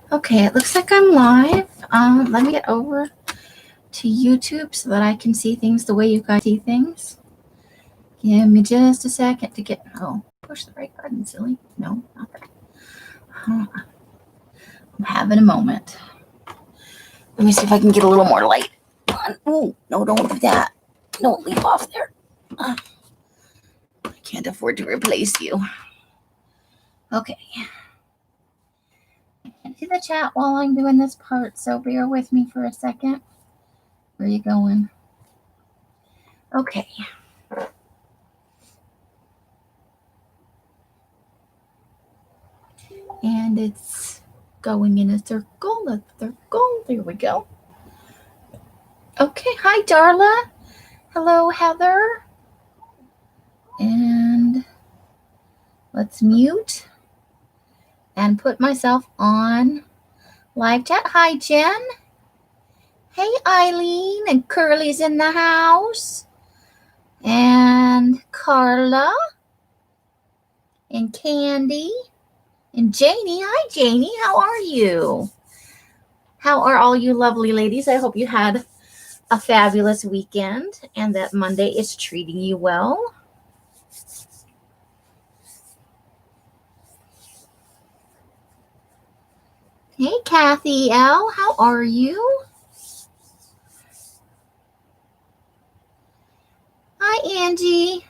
Okay, it looks like I'm live. Let me get over to YouTube so that I can see things the way you guys see things. Give me just a second to get. Oh, push the right button, silly. No, not that. I'm having a moment. Let me see if I can get a little more light on. Oh, no, don't do that. Don't leave off there. I can't afford to replace you. Okay. I can't see the chat while I'm doing this part, so bear with me for a second. Where are you going? Okay. And it's going in a circle. There we go. Okay, hi Darla. Hello, Heather. And let's mute and put myself on live chat. Hi, Jen. Hey, Eileen. And Curly's in the house. And Carla. And Candy. And Janie. Hi, Janie. How are you? How are all you lovely ladies? I hope you had a fabulous weekend and that Monday is treating you well. Hey, Kathy L. How are you? Hi, Angie.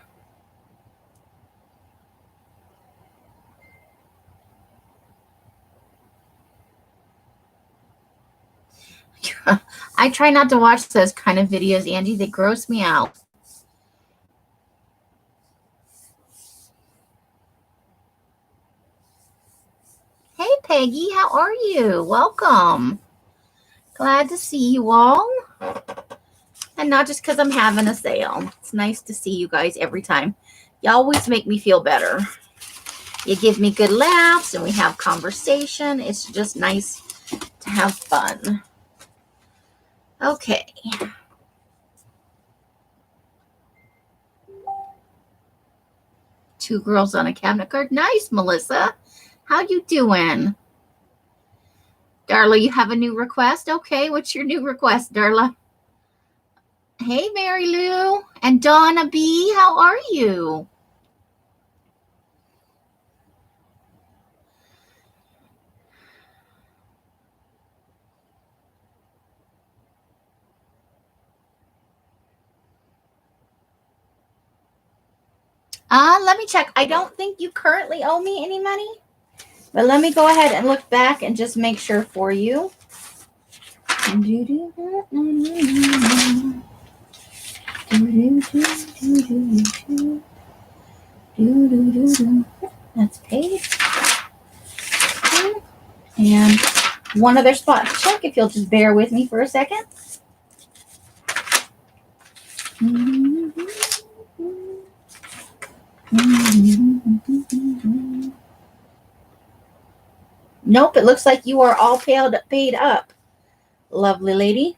I try not to watch those kind of videos, Angie. They gross me out. Hey, Peggy. How are you? Welcome. Glad to see you all. And not just because I'm having a sale. It's nice to see you guys every time. You always make me feel better. You give me good laughs and we have conversation. It's just nice to have fun. Okay. Two girls on a cabinet card. Nice, Melissa. How you doing? Darla, you have a new request? Okay, what's your new request, Darla? Hey, Mary Lou. And Donna B, how are you? Let me check. I don't think you currently owe me any money. But let me go ahead and look back and just make sure for you. That's paid. And one other spot to check, if you'll just bear with me for a second. Nope, it looks like you are all paid up. Lovely lady.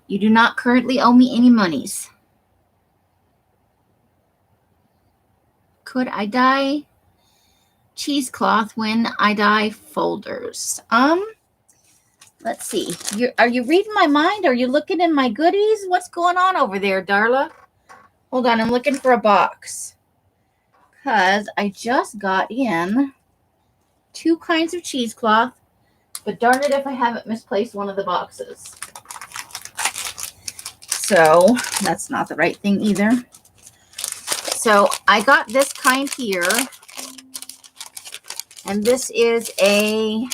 You do not currently owe me any monies. Could I dye cheesecloth when I dye folders? Let's see. Are you reading my mind? Are you looking in my goodies? What's going on over there, Darla? Hold on, I'm looking for a box. Because I just got in 2 kinds of cheesecloth, but darn it if I haven't misplaced one of the boxes. So that's not the right thing either. So I got this kind here, and this is a,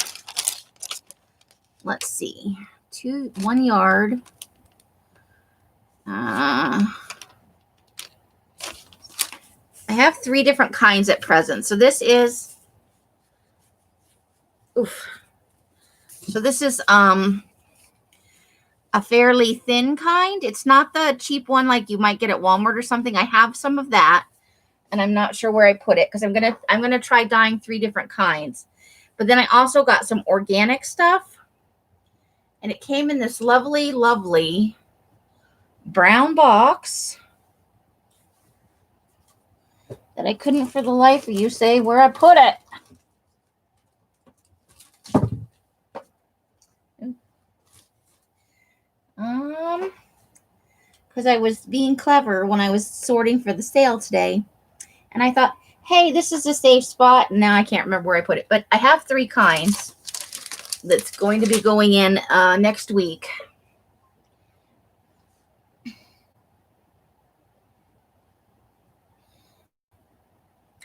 let's see, 1 yard. I have 3 different kinds at present. So this is, so this is a fairly thin kind. It's not the cheap one like you might get at Walmart or something. I have some of that, and I'm not sure where I put it because I'm gonna try dyeing 3 different kinds. But then I also got some organic stuff, and it came in this lovely, lovely brown box that I couldn't for the life of you say where I put it. because I was being clever when I was sorting for the sale today. And I thought, hey, this is a safe spot. Now I can't remember where I put it, but I have 3 kinds that's going to be going in next week.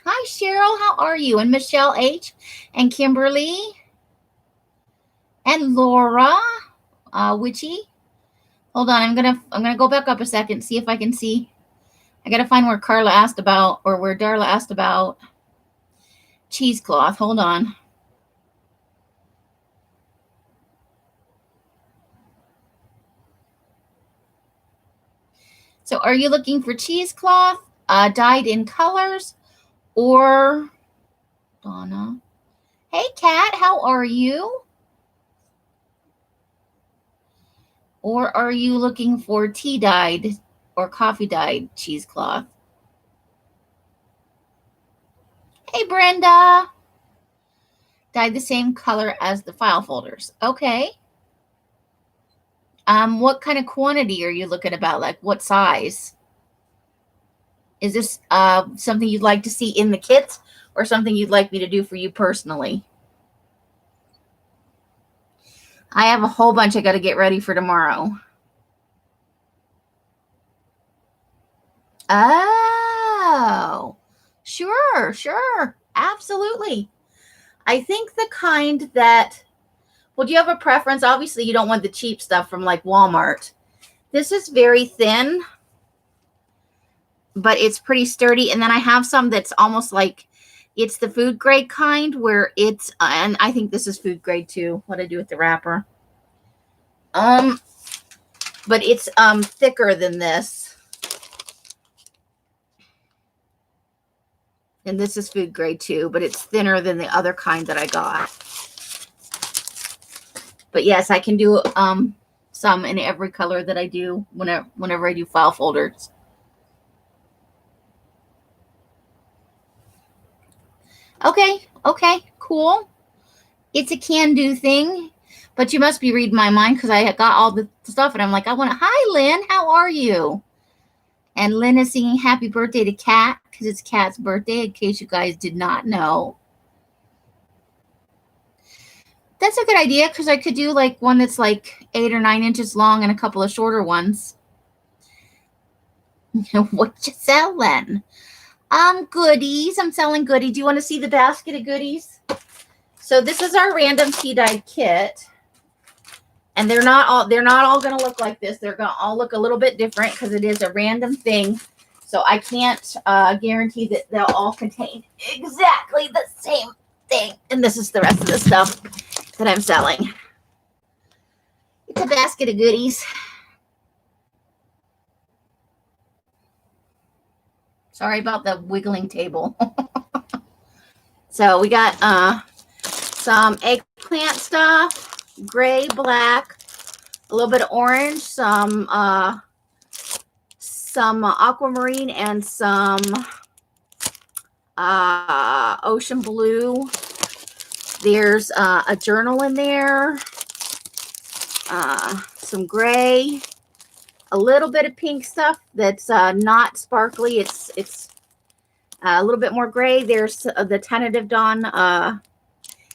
Hi, Cheryl. How are you? And Michelle H. and Kimberly and Laura Witchy. Hold on. I'm gonna go back up a second, see if I can see. I gotta find where Carla asked about, or where Darla asked about cheesecloth. Hold on. So are you looking for cheesecloth dyed in colors, or Donna? Hey, Kat, how are you? Or are you looking for tea dyed or coffee dyed cheesecloth? Hey, Brenda. Dyed the same color as the file folders. Okay. What kind of quantity are you looking about? Like what size? Is this something you'd like to see in the kits, or something you'd like me to do for you personally? I have a whole bunch I got to get ready for tomorrow. Oh, sure. Absolutely. I think the kind that, well, do you have a preference? Obviously, you don't want the cheap stuff from like Walmart. This is very thin, but it's pretty sturdy. And then I have some that's almost like, it's the food grade kind where it's, and I think this is food grade too. What I do with the wrapper. But it's thicker than this. And this is food grade too, but it's thinner than the other kind that I got. But yes, I can do some in every color that I do whenever I do file folders. Okay, cool. It's a can-do thing, but you must be reading my mind because I got all the stuff and I'm like, hi, Lynn, how are you? And Lynn is singing happy birthday to Kat because it's Kat's birthday, in case you guys did not know. That's a good idea because I could do like one that's like 8 or 9 inches long and a couple of shorter ones. What you selling? Goodies. I'm selling goodies. Do you want to see the basket of goodies? So this is our random tea dye kit. And they're not all going to look like this. They're going to all look a little bit different because it is a random thing. So I can't guarantee that they'll all contain exactly the same thing. And this is the rest of the stuff that I'm selling. It's a basket of goodies. Sorry about the wiggling table. So we got some eggplant stuff, gray, black, a little bit of orange, some aquamarine, and some ocean blue. There's a journal in there, some gray, a little bit of pink stuff that's not sparkly. It's a little bit more gray. There's the Tentative Dawn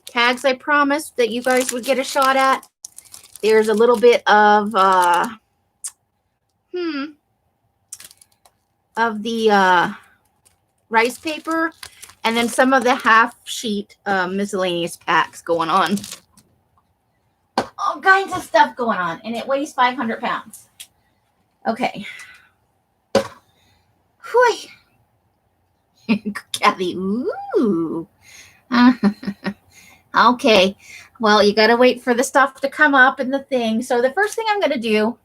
tags I promised that you guys would get a shot at. There's a little bit of the rice paper, and then some of the half sheet miscellaneous packs going on. All kinds of stuff going on, and it weighs 500 pounds. Okay. Whew. Kathy, ooh. Okay. Well, you got to wait for the stuff to come up and the thing. So the first thing I'm going to do,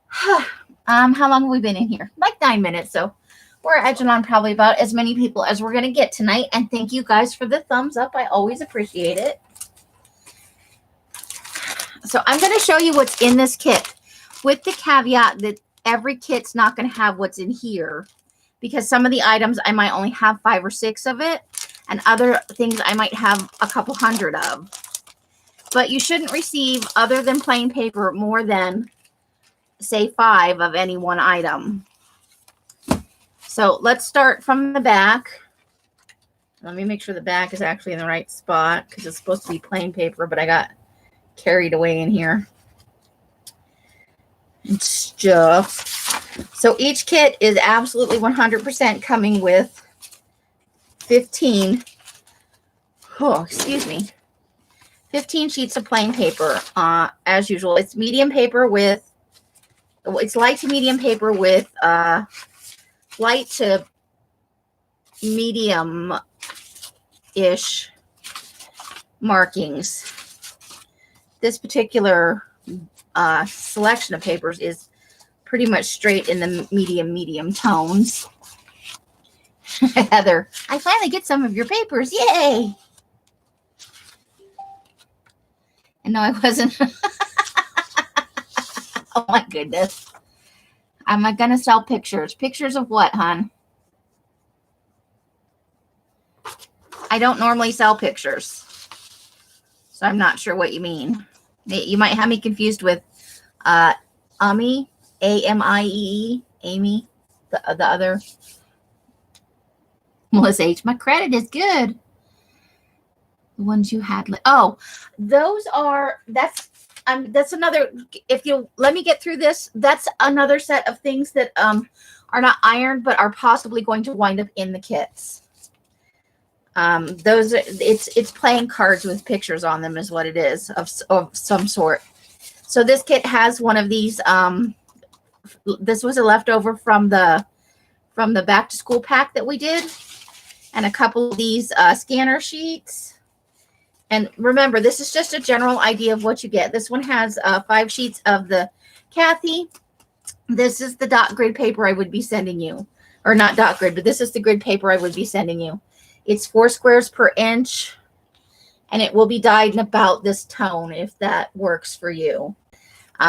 how long have we been in here? Like 9 minutes. So we're edging on probably about as many people as we're going to get tonight. And thank you guys for the thumbs up. I always appreciate it. So I'm going to show you what's in this kit, with the caveat that every kit's not going to have what's in here, because some of the items I might only have 5 or 6 of it, and other things I might have a couple hundred of. But you shouldn't receive, other than plain paper, more than say 5 of any one item. So let's start from the back. Let me make sure the back is actually in the right spot because it's supposed to be plain paper, but I got carried away in here and stuff. So each kit is absolutely 100% coming with 15, oh, excuse me, 15 sheets of plain paper. As usual, it's medium paper with, it's light to medium paper with light to medium-ish markings. This particular selection of papers is pretty much straight in the medium tones. Heather, I finally get some of your papers. Yay! And no, I wasn't. Oh my goodness. I'm not going to sell pictures. Pictures of what, hon? I don't normally sell pictures. So I'm not sure what you mean. You might have me confused with Ami, A-M-I-E-E, Amy, the other. Melissa H. My credit is good. The ones you had. Oh, those are, that's another, if you let me get through this, that's another set of things that are not ironed, but are possibly going to wind up in the kits. Those are, it's playing cards with pictures on them is what it is of some sort. So this kit has one of these. This was a leftover from the back to school pack that we did, and a couple of these scanner sheets. And remember, this is just a general idea of what you get. This one has 5 sheets of the Kathy. This is the dot grid paper I would be sending you, or not dot grid, but this is the grid paper I would be sending you. It's 4 squares per inch, and it will be dyed in about this tone if that works for you.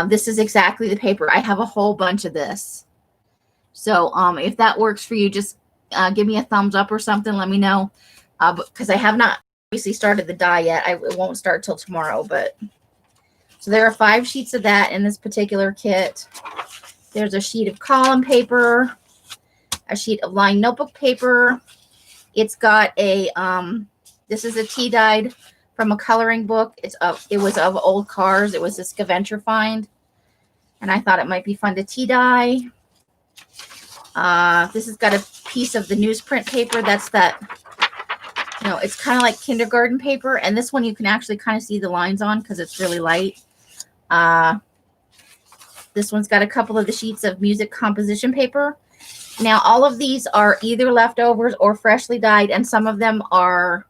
This is exactly the paper. I have a whole bunch of this. So if that works for you, just give me a thumbs up or something. Let me know, because I have not obviously started the dye yet. It won't start till tomorrow. But so there are 5 sheets of that in this particular kit. There's a sheet of column paper, a sheet of lined notebook paper. It's got a, this is a tea dyed from a coloring book. It was of old cars. It was a scavenger find. And I thought it might be fun to tea dye. This has got a piece of the newsprint paper. That's that, you know, it's kind of like kindergarten paper. And this one you can actually kind of see the lines on because it's really light. This one's got a couple of the sheets of music composition paper. Now, all of these are either leftovers or freshly dyed, and some of them are,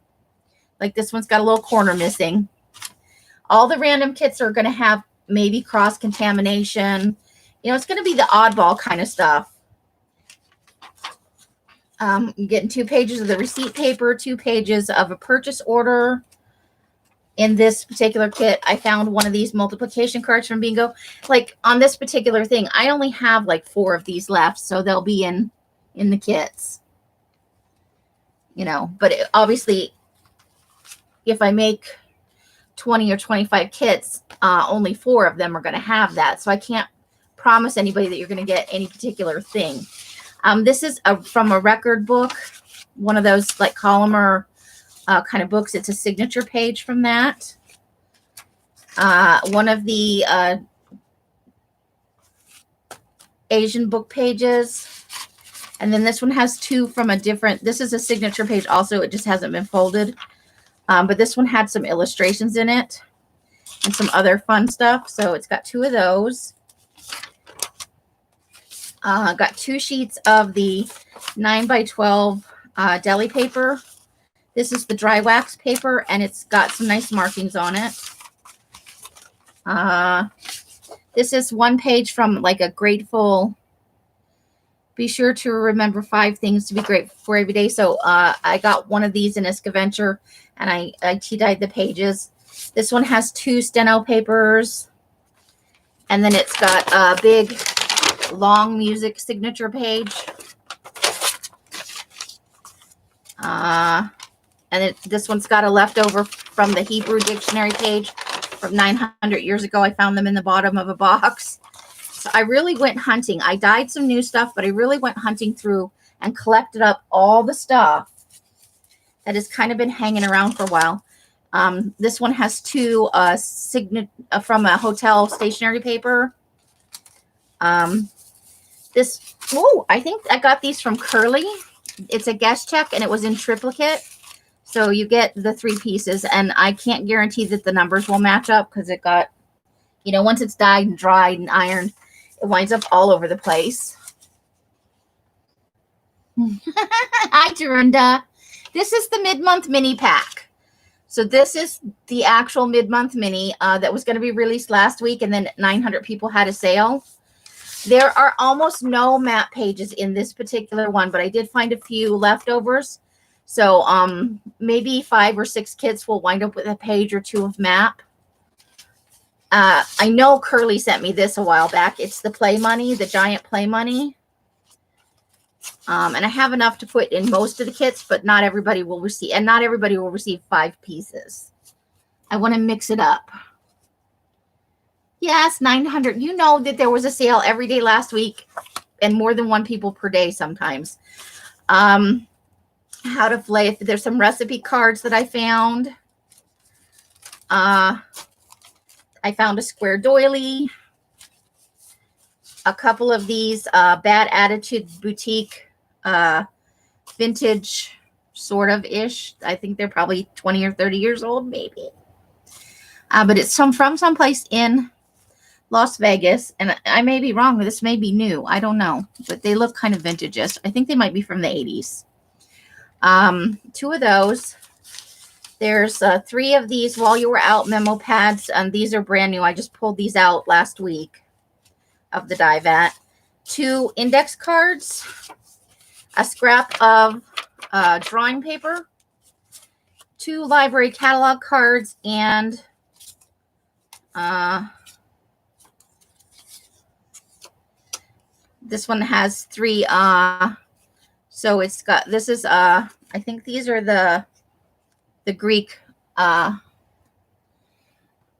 like this one's got a little corner missing. All the random kits are going to have maybe cross-contamination. You know, it's going to be the oddball kind of stuff. You're getting 2 pages of the receipt paper, 2 pages of a purchase order. In this particular kit, I found one of these multiplication cards from Bingo. Like on this particular thing, I only have like 4 of these left, so they'll be in the kits. You know, but obviously, if I make 20 or 25 kits, only 4 of them are going to have that. So I can't promise anybody that you're going to get any particular thing. This is from a record book, one of those like columnar kind of books. It's a signature page from that. One of the Asian book pages. And then this one has 2 from a different, this is a signature page also. It just hasn't been folded. But this one had some illustrations in it and some other fun stuff. So it's got 2 of those. Got 2 sheets of the 9x12 deli paper. This is the dry wax paper, and it's got some nice markings on it. This is 1 page from like a grateful, be sure to remember 5 things to be grateful for every day. So I got one of these in a scavenger, and I tea-dyed the pages. This one has 2 steno papers, and then it's got a big, long music signature page. And this one's got a leftover from the Hebrew dictionary page from 900 years ago. I found them in the bottom of a box. So I really went hunting. I dyed some new stuff, but I really went hunting through and collected up all the stuff that has kind of been hanging around for a while. This one has two from a hotel stationery paper. I think I got these from Curly. It's a guest check, and it was in triplicate. So you get the 3 pieces, and I can't guarantee that the numbers will match up because it got, once it's dyed and dried and ironed, it winds up all over the place. Hi, Dorinda. This is the mid-month mini pack. So this is the actual mid-month mini that was going to be released last week, and then 900 people had a sale. There are almost no map pages in this particular one, but I did find a few leftovers. So maybe 5 or 6 kits will wind up with a page or 2 of map. I know Curly sent me this a while back. It's the Play Money, the giant Play Money. And I have enough to put in most of the kits, but not everybody will receive, and not everybody will receive 5 pieces. I want to mix it up. Yes, 900. You know that there was a sale every day last week, and more than 1 people per day sometimes. How to flay. There's some recipe cards that I found. I found a square doily. A couple of these Bad Attitude Boutique vintage sort of ish. I think they're probably 20 or 30 years old, maybe. But it's from someplace in Las Vegas, and I may be wrong. This may be new. I don't know, but they look kind of vintage-ish. I think they might be from the 80s. 2 of those. There's 3 of these While You Were Out memo pads, and these are brand new. I just pulled these out last week of the die vat. 2 index cards, a scrap of drawing paper, 2 library catalog cards, and this one has 3. So it's got, this is I think these are the Greek. Hold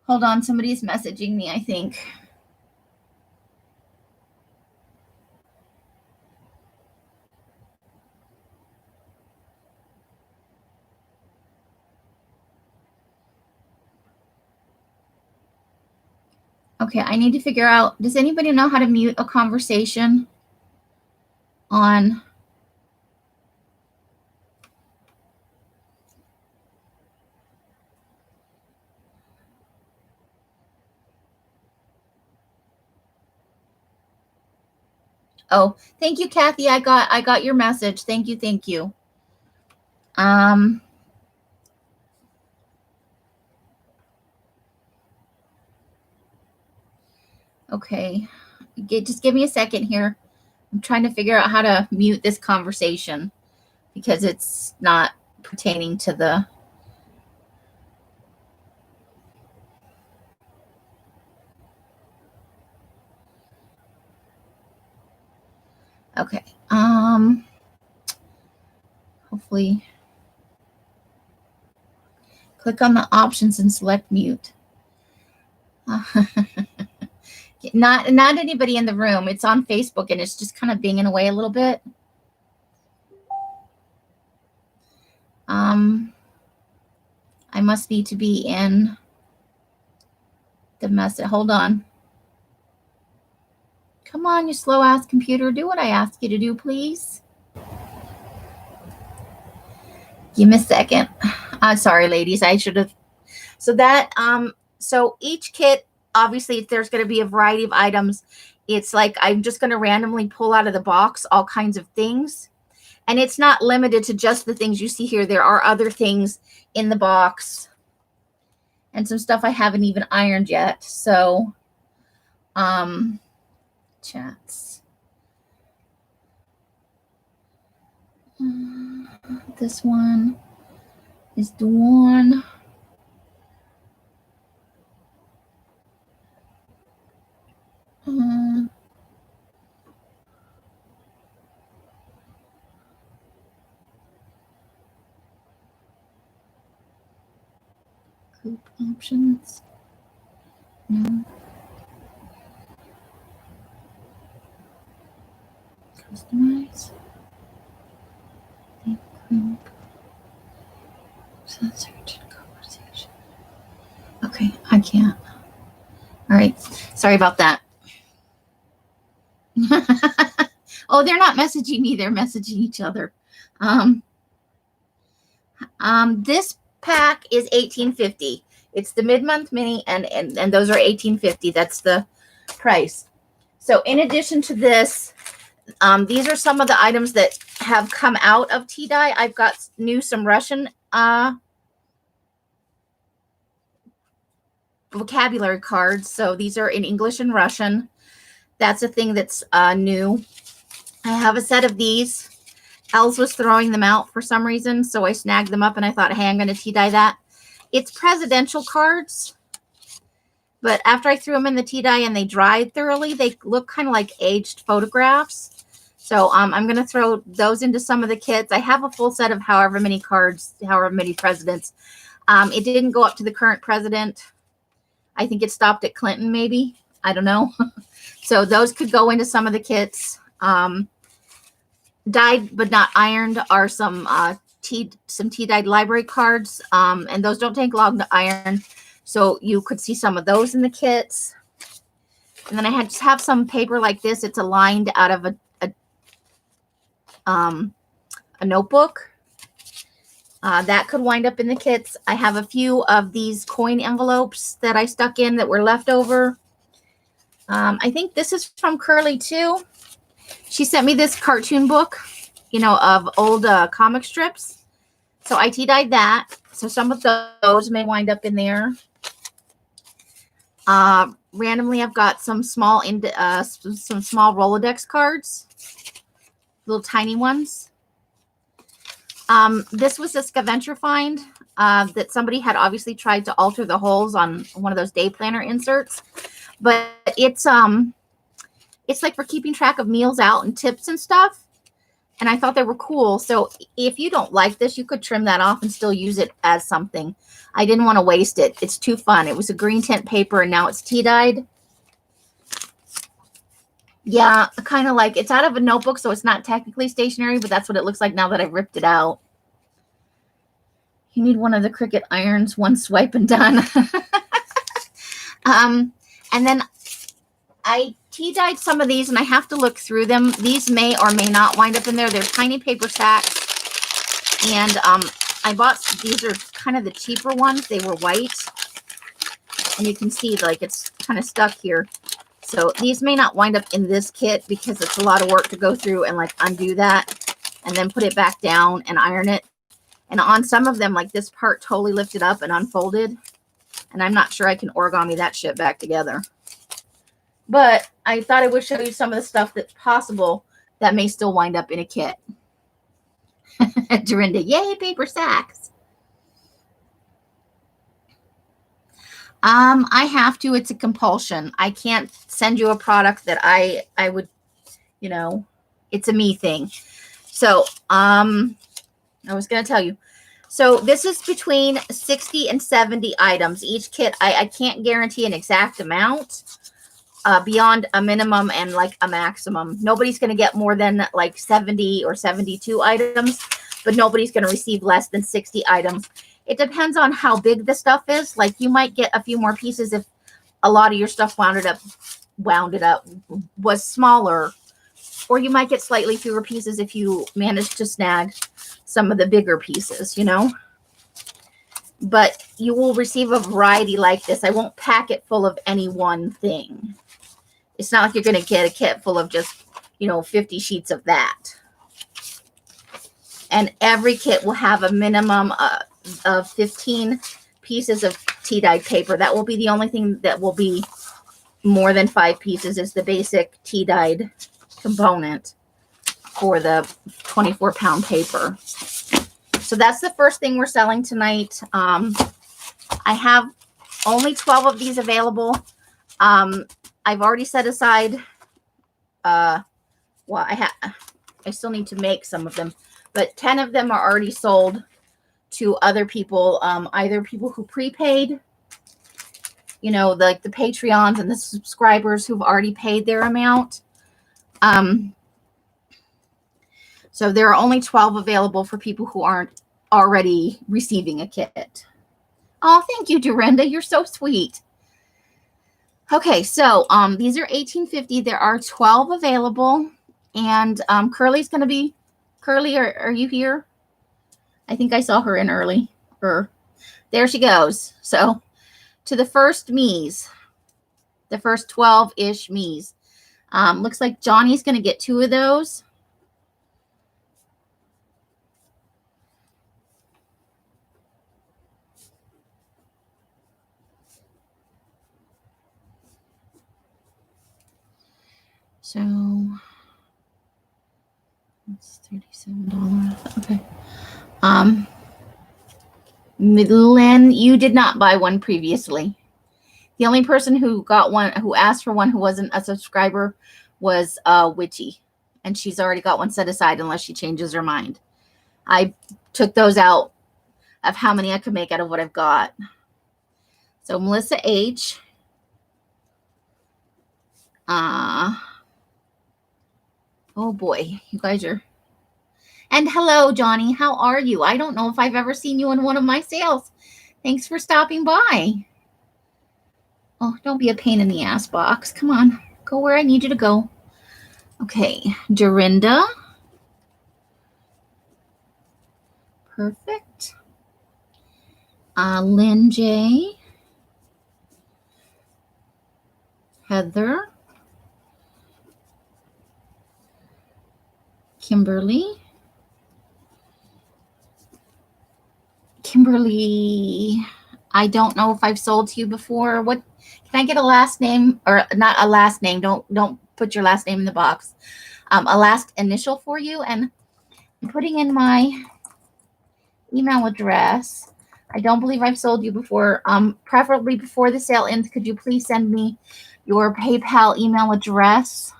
on, somebody's messaging me, I think. Okay, I need to figure out, does anybody know how to mute a conversation on? Oh, thank you, Kathy. I got your message. Thank you. Thank you. Okay. Just give me a second here. I'm trying to figure out how to mute this conversation because it's not pertaining to the. Okay. Hopefully. Click on the options and select mute. Not anybody in the room. It's on Facebook, and it's just kind of binging away a little bit. I must need to be in the message. Hold on. Come on, you slow ass computer. Do what I ask you to do, please. Give me a second. Sorry, ladies. I should have. So that so each kit, obviously, there's going to be a variety of items. It's like I'm just going to randomly pull out of the box all kinds of things. And it's not limited to just the things you see here. There are other things in the box and some stuff I haven't even ironed yet. So, chats. This one is the one. Group options. No. Customize. Group. Search conversation. Okay, I can't. All right. Sorry about that. Oh, they're not messaging me. They're messaging each other. This pack is $18.50. It's the mid-month mini, and those are $18.50. That's the price. So in addition to this, these are some of the items that have come out of Tea-Dye. I've got some Russian vocabulary cards. So these are in English and Russian. That's a thing that's new. I have a set of these. Els was throwing them out for some reason, so I snagged them up and I thought, hey, I'm going to Tea-Dye that. It's presidential cards, but after I threw them in the Tea-Dye and they dried thoroughly, they look kind of like aged photographs. So I'm going to throw those into some of the kits. I have a full set of however many cards, however many presidents. It didn't go up to the current president. I think it stopped at Clinton, maybe. I don't know. So those could go into some of the kits. Dyed but not ironed are some tea-dyed library cards, and those don't take long to iron, so you could see some of those in the kits. And then I just have some paper like this. It's aligned out of a notebook. That could wind up in the kits. I have a few of these coin envelopes that I stuck in that were left over. I think this is from Curly too. She sent me this cartoon book, you know, of old comic strips. So I Tea-Dyed that. So some of those may wind up in there. Randomly, I've got some small Rolodex cards, little tiny ones. This was a scavenger find that somebody had obviously tried to alter the holes on one of those day planner inserts, but it's like for keeping track of meals out and tips and stuff. And I thought they were cool. So if you don't like this, you could trim that off and still use it as something. I didn't want to waste it. It's too fun. It was a green tint paper and now it's tea-dyed. Yeah, kind of like it's out of a notebook, so it's not technically stationary, but that's what it looks like now that I've ripped it out. You need one of the Cricut irons, one swipe and done. And then I tea-dyed some of these, and I have to look through them. These may or may not wind up in there. They're tiny paper sacks. And I bought, these are kind of the cheaper ones. They were white. And you can see, like, it's kind of stuck here. So these may not wind up in this kit because it's a lot of work to go through and, like, undo that. And then put it back down and iron it. And on some of them, like, this part totally lifted up and unfolded. And I'm not sure I can origami that shit back together. But I thought I would show you some of the stuff that's possible that may still wind up in a kit. Dorinda, yay, paper sacks. I have to. It's a compulsion. I can't send you a product that I would, you know, it's a me thing. So, I was going to tell you. So this is between 60 and 70 items. Each kit, I can't guarantee an exact amount. Beyond a minimum and like a maximum. Nobody's going to get more than like 70 or 72 items, but nobody's going to receive less than 60 items. It depends on how big the stuff is. Like you might get a few more pieces if a lot of your stuff wound it up was smaller, or you might get slightly fewer pieces if you manage to snag some of the bigger pieces, you know. But you will receive a variety like this. I won't pack it full of any one thing. It's not like you're going to get a kit full of just, you know, 50 sheets of that. And every kit will have a minimum of 15 pieces of tea-dyed paper. That will be the only thing that will be more than 5 pieces is the basic tea-dyed component for the 24-pound paper. So that's the first thing we're selling tonight. I have only 12 of these available. I've already set aside, well, I still need to make some of them, but 10 of them are already sold to other people, either people who prepaid, you know, like the Patreons and the subscribers who've already paid their amount. So there are only 12 available for people who aren't already receiving a kit. Oh, thank you, Dorinda. You're so sweet. Okay, so these are $18.50. There are 12 available, and Curly's going to be. Curly, are you here? I think I saw her in early. There she goes. So to the first Mies, the first 12-ish Mies. Looks like Johnny's going to get 2 of those. So that's $37. Okay. Lynn, you did not buy one previously. The only person who got one, who asked for one, who wasn't a subscriber, was Witchy, and she's already got one set aside unless she changes her mind. I took those out of how many I could make out of what I've got. So Melissa H. Oh boy, you guys are. And hello, Johnny. How are you? I don't know if I've ever seen you in one of my sales. Thanks for stopping by. Oh, don't be a pain in the ass, box. Come on. Go where I need you to go. Okay. Dorinda. Perfect. Lynn J. Heather. Kimberly. Kimberly, I don't know if I've sold to you before. What can I get a last name, or not a last name? Don't put your last name in the box. A last initial for you, and I'm putting in my email address. I don't believe I've sold you before. Preferably before the sale ends, could you please send me your PayPal email address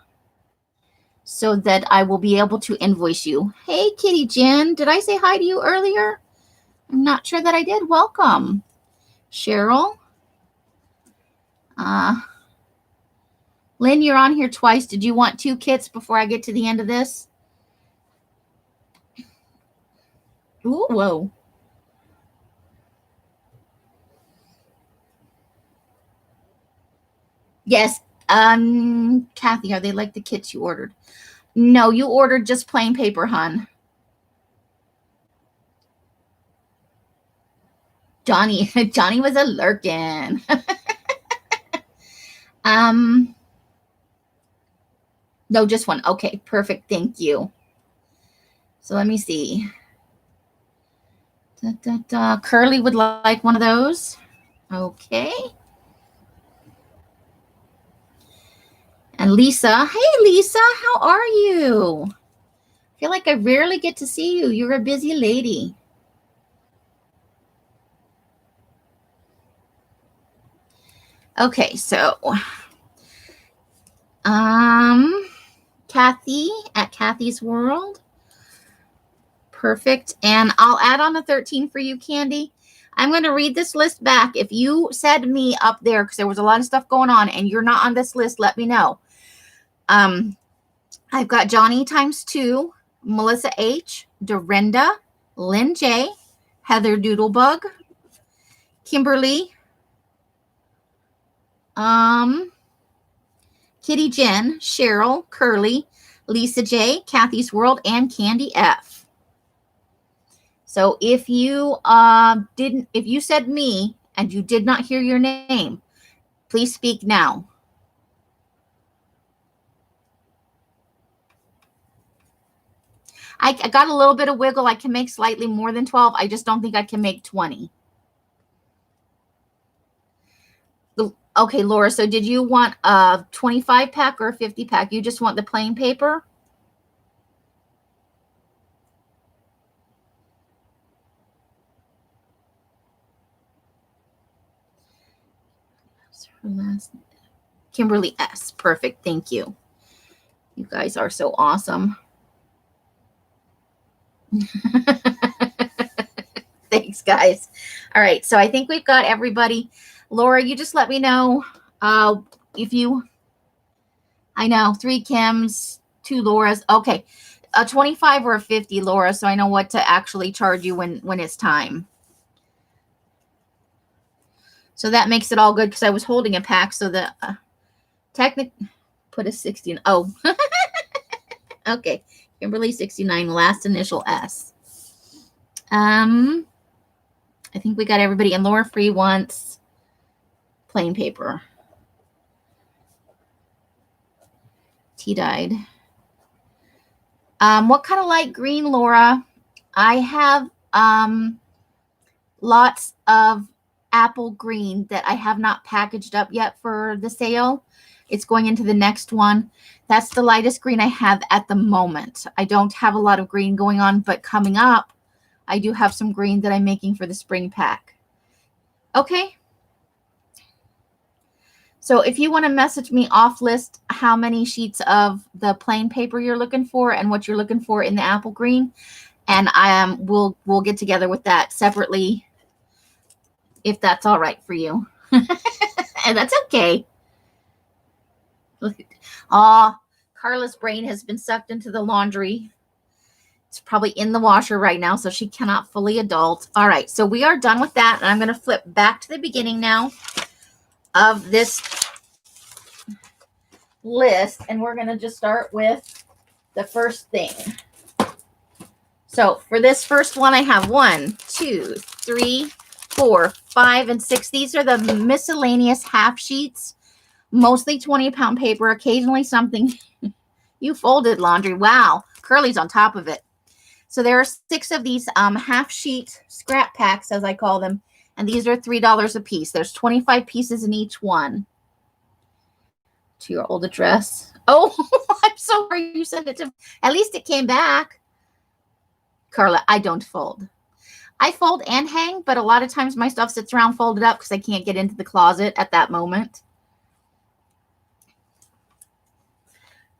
so that I will be able to invoice you? Hey, Kitty Jen, did I say hi to you earlier? I'm not sure that I did. Welcome. Cheryl. Lynn, you're on here twice. Did you want 2 kits before I get to the end of this? Ooh, whoa. Yes. Kathy, are they like the kits you ordered? No, you ordered just plain paper, hon. Johnny was a lurkin. No, just one. Okay, perfect. Thank you. So let me see. Curly would like one of those. Okay. And Lisa. Hey, Lisa, how are you? I feel like I rarely get to see you. You're a busy lady. Okay, so Kathy at Kathy's World. Perfect. And I'll add on a 13 for you, Candy. I'm going to read this list back. If you said me up there, because there was a lot of stuff going on and you're not on this list, let me know. I've got Johnny ×2, Melissa H, Dorinda, Lynn J, Heather Doodlebug, Kimberly, Kitty Jen, Cheryl, Curly, Lisa J, Kathy's World, and Candy F. So if you if you said me and you did not hear your name, please speak now. I got a little bit of wiggle. I can make slightly more than 12. I just don't think I can make 20. Okay, Laura, so did you want a 25 pack or a 50 pack? You just want the plain paper? Her last name. Kimberly S. Perfect. Thank you. You guys are so awesome. Thanks, guys. All right, so I think we've got everybody. Laura, you just let me know if you. I know 3 Kims, 2 Lauras. Okay, a 25 or a 50, Laura, so I know what to actually charge you when it's time. So that makes it all good because I was holding a pack so that put a 60. Oh, okay. Kimberly 69, last initial S. I think we got everybody. And Laura Free wants plain paper. Tea dyed. What kind of light green, Laura? I have lots of apple green that I have not packaged up yet for the sale. It's going into the next one. That's the lightest green I have at the moment. I don't have a lot of green going on, but coming up, I do have some green that I'm making for the spring pack. Okay. So if you want to message me off list how many sheets of the plain paper you're looking for and what you're looking for in the apple green, and we'll get together with that separately if that's all right for you. And that's okay. Carla's brain has been sucked into the laundry. It's probably in the washer right now, so she cannot fully adult. All right, so we are done with that, and I'm going to flip back to the beginning now of this list, and we're going to just start with the first thing. So for this first one, I have 1, 2, 3, 4, 5, and 6. These are the miscellaneous half sheets, mostly 20-pound paper, occasionally something. You folded laundry. Wow. Curly's on top of it. So there are 6 of these half sheet scrap packs, as I call them, and these are $3 a piece. There's 25 pieces in each one. To your old address. Oh, I'm sorry you sent it to me. At least it came back. Carla, I don't fold. I fold and hang, but a lot of times my stuff sits around folded up because I can't get into the closet at that moment.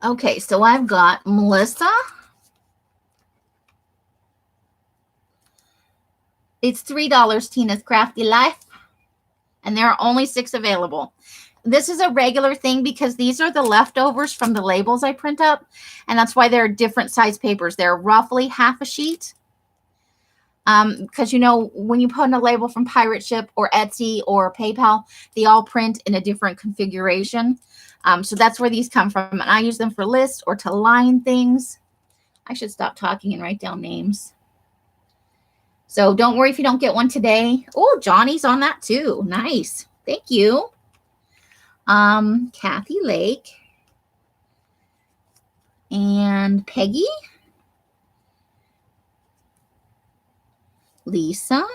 Okay, so I've got Melissa. It's $3, Tina's Crafty Life. And there are only 6 available. This is a regular thing because these are the leftovers from the labels I print up. And that's why they're different size papers. They're roughly half a sheet. Because, you know, when you put in a label from Pirate Ship or Etsy or PayPal, they all print in a different configuration. So that's where these come from. And I use them for lists or to line things. I should stop talking and write down names. So don't worry if you don't get one today. Oh, Johnny's on that too. Nice. Thank you. Kathy Lake. And Peggy. Lisa.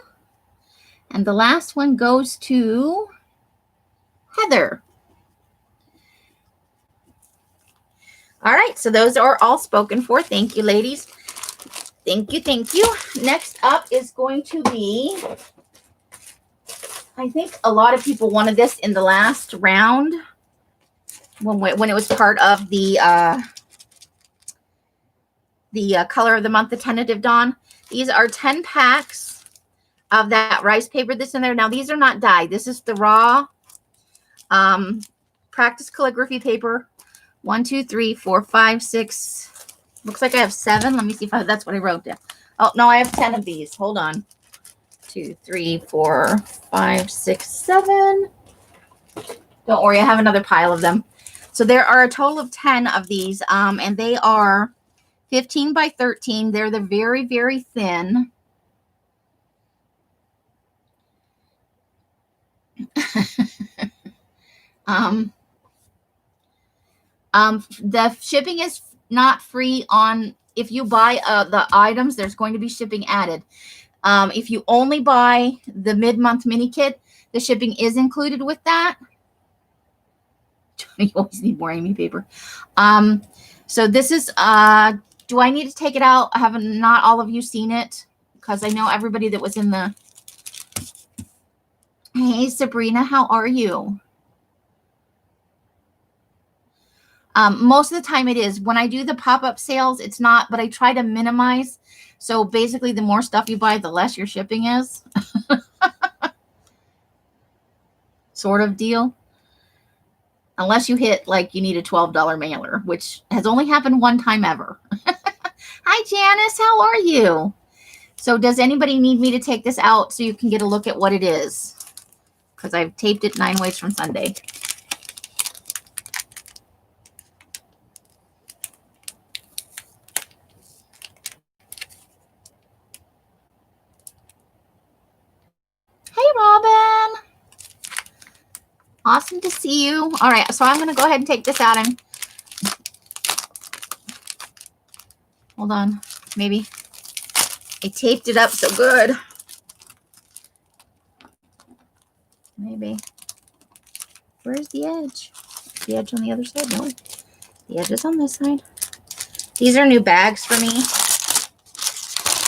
And the last one goes to Heather. All right, so those are all spoken for. Thank you, ladies. Thank you, thank you. Next up is going to be, I think a lot of people wanted this in the last round when it was part of the color of the month, the tentative dawn. These are 10 packs of that rice paper that's in there. Now, these are not dyed. This is the raw practice calligraphy paper. 1, 2, 3, 4, 5, 6. Looks like I have 7. Let me see if that's what I wrote down. Oh, no, I have 10 of these. Hold on. 2, 3, 4, 5, 6, 7. Don't worry, I have another pile of them. So there are a total of 10 of these, and they are 15 by 13. They're the very, very thin. The shipping is not free on, if you buy the items, there's going to be shipping added. If you only buy the mid-month mini kit, the shipping is included with that. You always need more Amy paper. So this is, do I need to take it out? Have not all of you seen it? Because I know everybody that was in the, hey, Sabrina, how are you? Most of the time it is. When I do the pop-up sales, it's not, but I try to minimize. So basically, the more stuff you buy, the less your shipping is. Sort of deal. Unless you hit, like, you need a $12 mailer, which has only happened one time ever. Hi, Janice. How are you? So does anybody need me to take this out so you can get a look at what it is? Because I've taped it 9 ways from Sunday. Hey, Robin. Awesome to see you. All right, so I'm going to go ahead and take this out. Hold on. Maybe I taped it up so good. Maybe. Where's the edge? The edge on the other side? No. The edge is on this side. These are new bags for me.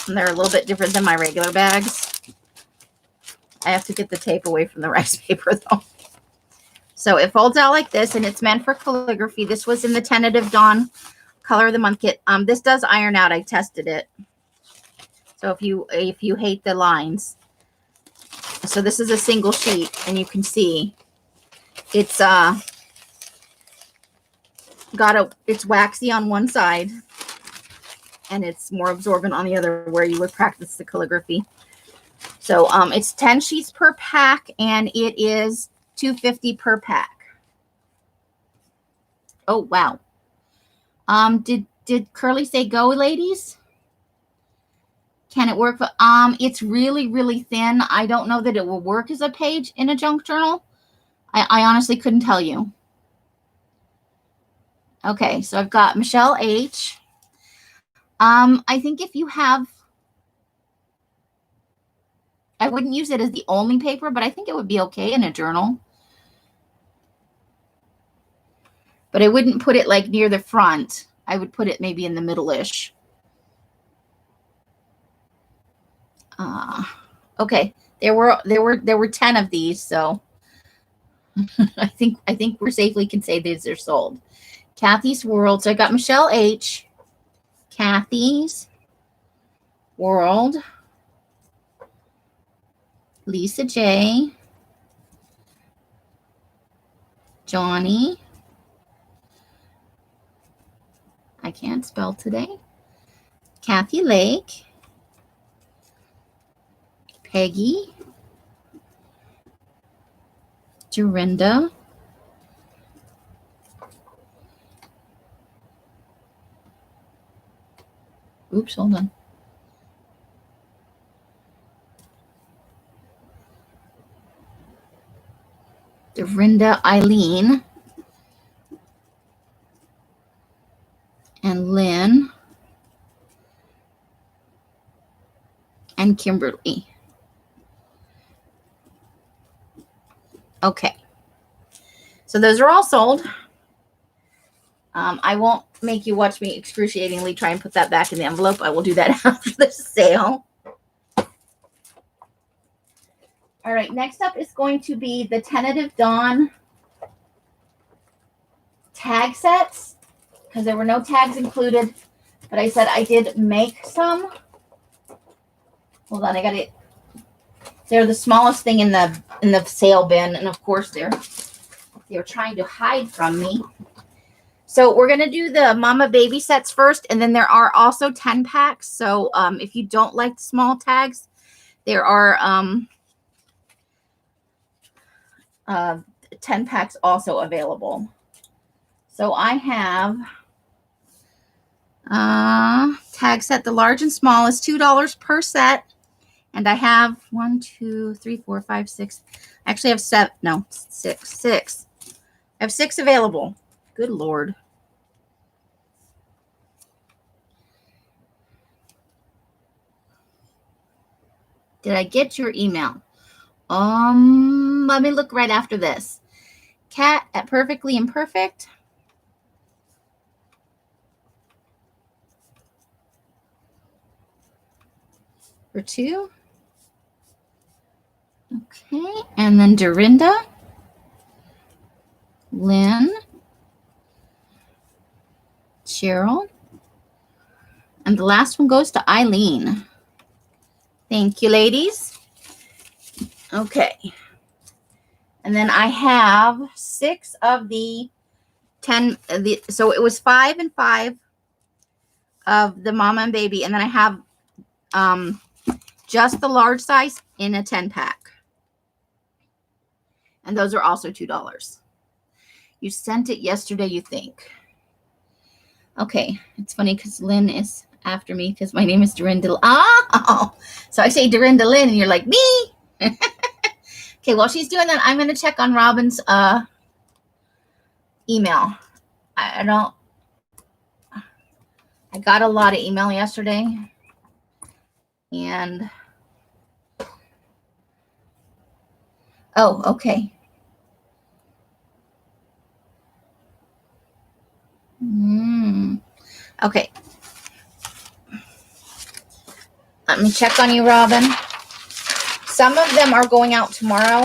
And they're a little bit different than my regular bags. I have to get the tape away from the rice paper, though. So it folds out like this, and it's meant for calligraphy. This was in the Tentative Dawn Color of the Month kit. This does iron out. I tested it. So if you hate the lines. So this is a single sheet, and you can see it's it's waxy on one side, and it's more absorbent on the other, where you would practice the calligraphy. So it's 10 sheets per pack, and it is $2.50 per pack. Oh wow. Did Curly say go, ladies? Can it work? It's really, really thin. I don't know that it will work as a page in a junk journal. I honestly couldn't tell you. Okay, so I've got Michelle H. I think if you have, I wouldn't use it as the only paper, but I think it would be okay in a journal. But I wouldn't put it like near the front. I would put it maybe in the middle-ish. Okay, there were 10 of these, so I think we safely can say these are sold. Kathy's World. So I got Michelle H, Kathy's World, Lisa J, Johnny. I can't spell today. Kathy Lake, Peggy, Dorinda, oops, hold on. Dorinda, Eileen, and Lynn, and Kimberly. Okay. So those are all sold. I won't make you watch me excruciatingly try and put that back in the envelope. I will do that after the sale. All right, next up is going to be the Tentative Dawn tag sets, because there were no tags included, but I said I did make some. Hold on, I got it. They're the smallest thing in the sale bin, and of course they're trying to hide from me. So we're gonna do the mama baby sets first, and then there are also 10 packs. So if you don't like the small tags, there are 10 packs also available. So I have tag set. The large and small is $2 per set, and I have 1, 2, 3, 4, 5, 6. I actually have 7. No, 6. I have 6 available. Good Lord. Did I get your email? Let me look right after this. Cat at Perfectly Imperfect. For 2. Okay, and then Dorinda, Lynn, Cheryl, and the last one goes to Eileen. Thank you, ladies. Okay. And then I have 6 of the 10. So it was 5 and 5. of the mama and baby. And then I have just the large size in a 10 pack. And those are also $2. You sent it yesterday, you think. Okay. It's funny because Lynn is after me because my name is Dorinda. Oh, so I say Dorinda Lynn and you're like, me. Okay, while she's doing that, I'm going to check on Robin's email. I got a lot of email yesterday. And oh, okay. Okay. Let me check on you, Robin. Some of them are going out tomorrow,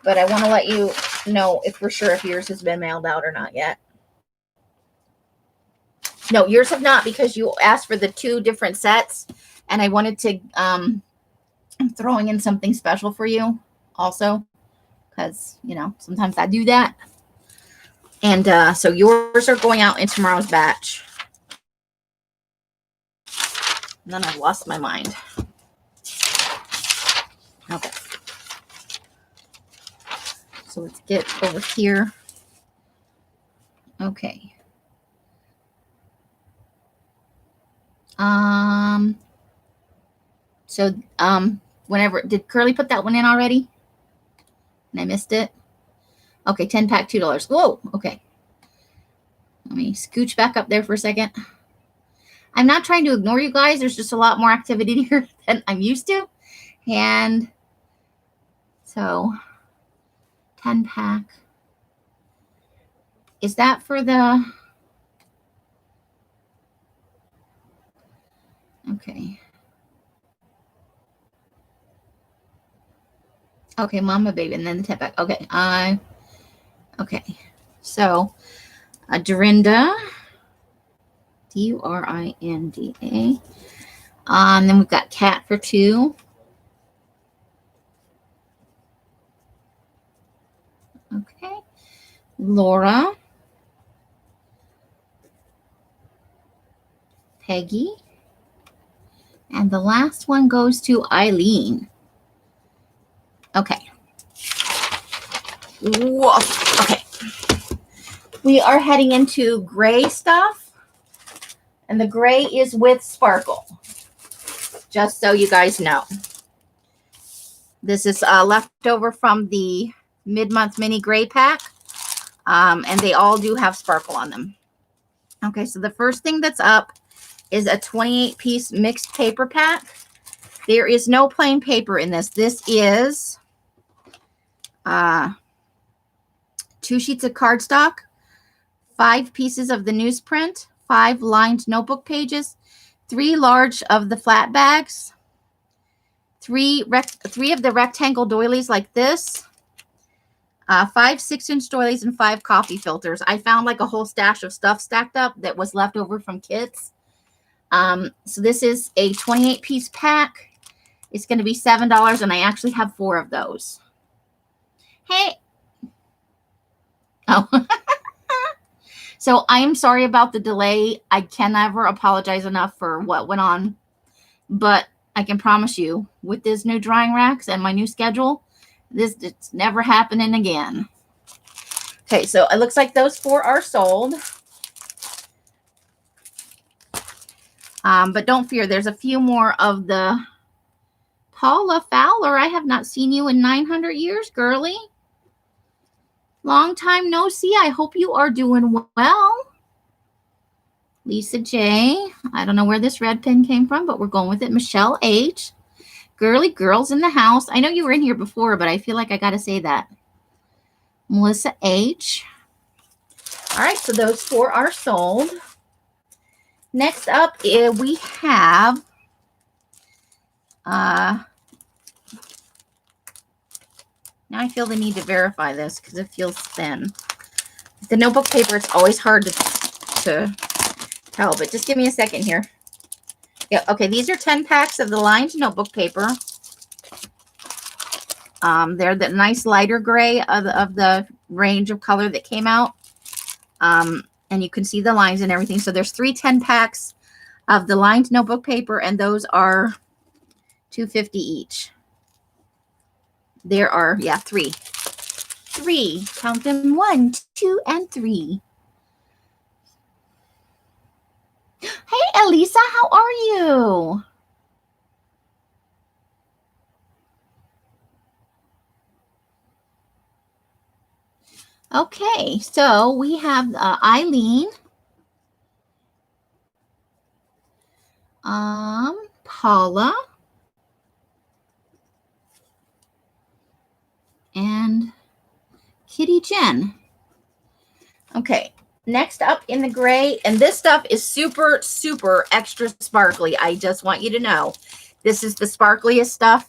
but I want to let you know if we're sure if yours has been mailed out or not yet. No, yours have not because you asked for the 2 different sets, and I wanted to I'm throwing in something special for you also because, you know, sometimes I do that. And so yours are going out in tomorrow's batch. And then I've lost my mind. Okay. So let's get over here. Okay. So whenever did Curly put that one in already? And I missed it. Okay, 10 pack, $2. Whoa, okay. Let me scooch back up there for a second. I'm not trying to ignore you guys. There's just a lot more activity here than I'm used to. And so 10 pack. Is that for the... Okay. Okay, mama, baby, and then the 10 pack. Okay, okay. So, Dorinda, Durinda. Then we've got Cat for 2. Okay. Laura. Peggy. And the last one goes to Eileen. Okay. Whoa. Okay. We are heading into gray stuff. And the gray is with sparkle. Just so you guys know. This is leftover from the mid-month mini gray pack. And they all do have sparkle on them. Okay, so the first thing that's up is a 28-piece mixed paper pack. There is no plain paper in this. This is 2 sheets of cardstock, 5 pieces of the newsprint, 5 lined notebook pages, 3 large of the flat bags, 3 of the rectangle doilies like this, 5 6-inch doilies, and 5 coffee filters. I found like a whole stash of stuff stacked up that was left over from kits. So this is a 28-piece pack. It's going to be $7, and I actually have 4 of those. Hey. Oh. So I'm sorry about the delay. I can never apologize enough for what went on. But I can promise you, with this new drying racks and my new schedule, it's never happening again. Okay, so it looks like those 4 are sold. But don't fear, there's a few more of the Paula Fowler. I have not seen you in 900 years, girly. Long time no see. I hope you are doing well. Lisa J. I don't know where this red pin came from, but we're going with it. Michelle H. Girly girls in the house. I know you were in here before, but I feel like I got to say that. Melissa H. All right, so those 4 are sold. Next up, we have now I feel the need to verify this because it feels thin. The notebook paper, it's always hard to tell, but just give me a second here. Yeah, okay, these are 10 packs of the lined notebook paper. They're the nice lighter gray of the range of color that came out. And you can see the lines and everything. So there's 3 10 packs of the lined notebook paper, and those are $2.50 each. There are, yeah, three. Count them, 1, 2, and 3. Hey, Elisa, how are you? Okay, so we have Eileen, Paula, and Kitty Jen. Okay, next up in the gray, and this stuff is super, super extra sparkly. I just want you to know, this is the sparkliest stuff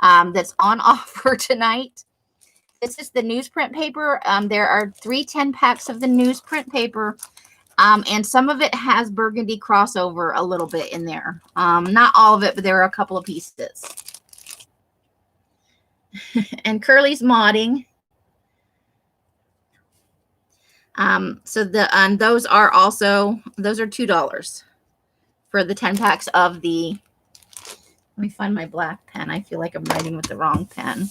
that's on offer tonight. This is the newsprint paper. There are 3 10-packs of the newsprint paper, and some of it has burgundy crossover a little bit in there. Not all of it, but there are a couple of pieces. And Curly's modding. So those are $2 for the 10 packs of the. Let me find my black pen. I feel like I'm writing with the wrong pen.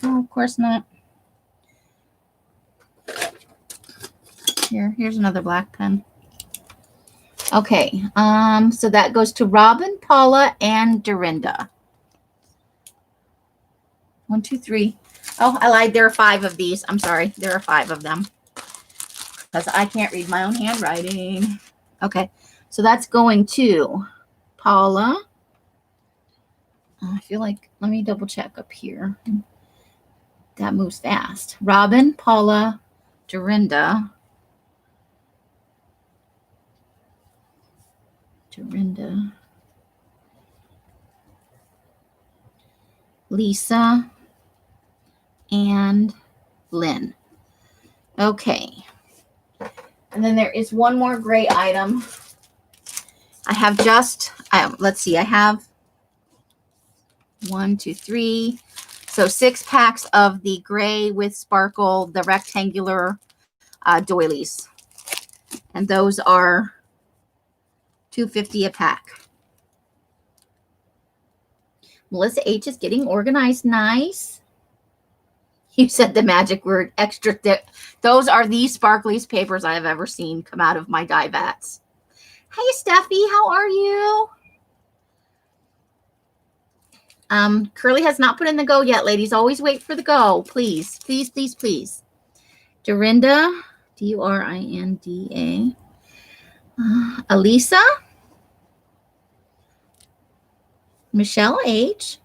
Oh, of course not. Here's another black pen. Okay, so that goes to Robin, Paula, and Dorinda. 1, 2, 3. Oh, I lied. There are 5 of these. I'm sorry. There are 5 of them because I can't read my own handwriting. Okay, so that's going to Paula. I feel like, let me double check up here. That moves fast. Robin, Paula, Dorinda, Lisa, and Lynn. Okay. And then there is one more gray item. I have let's see, I have 1, 2, 3. So 6 packs of the gray with sparkle, the rectangular doilies. And those are $2.50 a pack. Melissa H is getting organized. Nice. You said the magic word, extra thick. Those are the sparkliest papers I have ever seen come out of my die vats. Hey, Steffi, how are you? Curly has not put in the go yet, ladies. Always wait for the go, please. Please, please, please. Dorinda, Durinda. Elisa. Michelle H.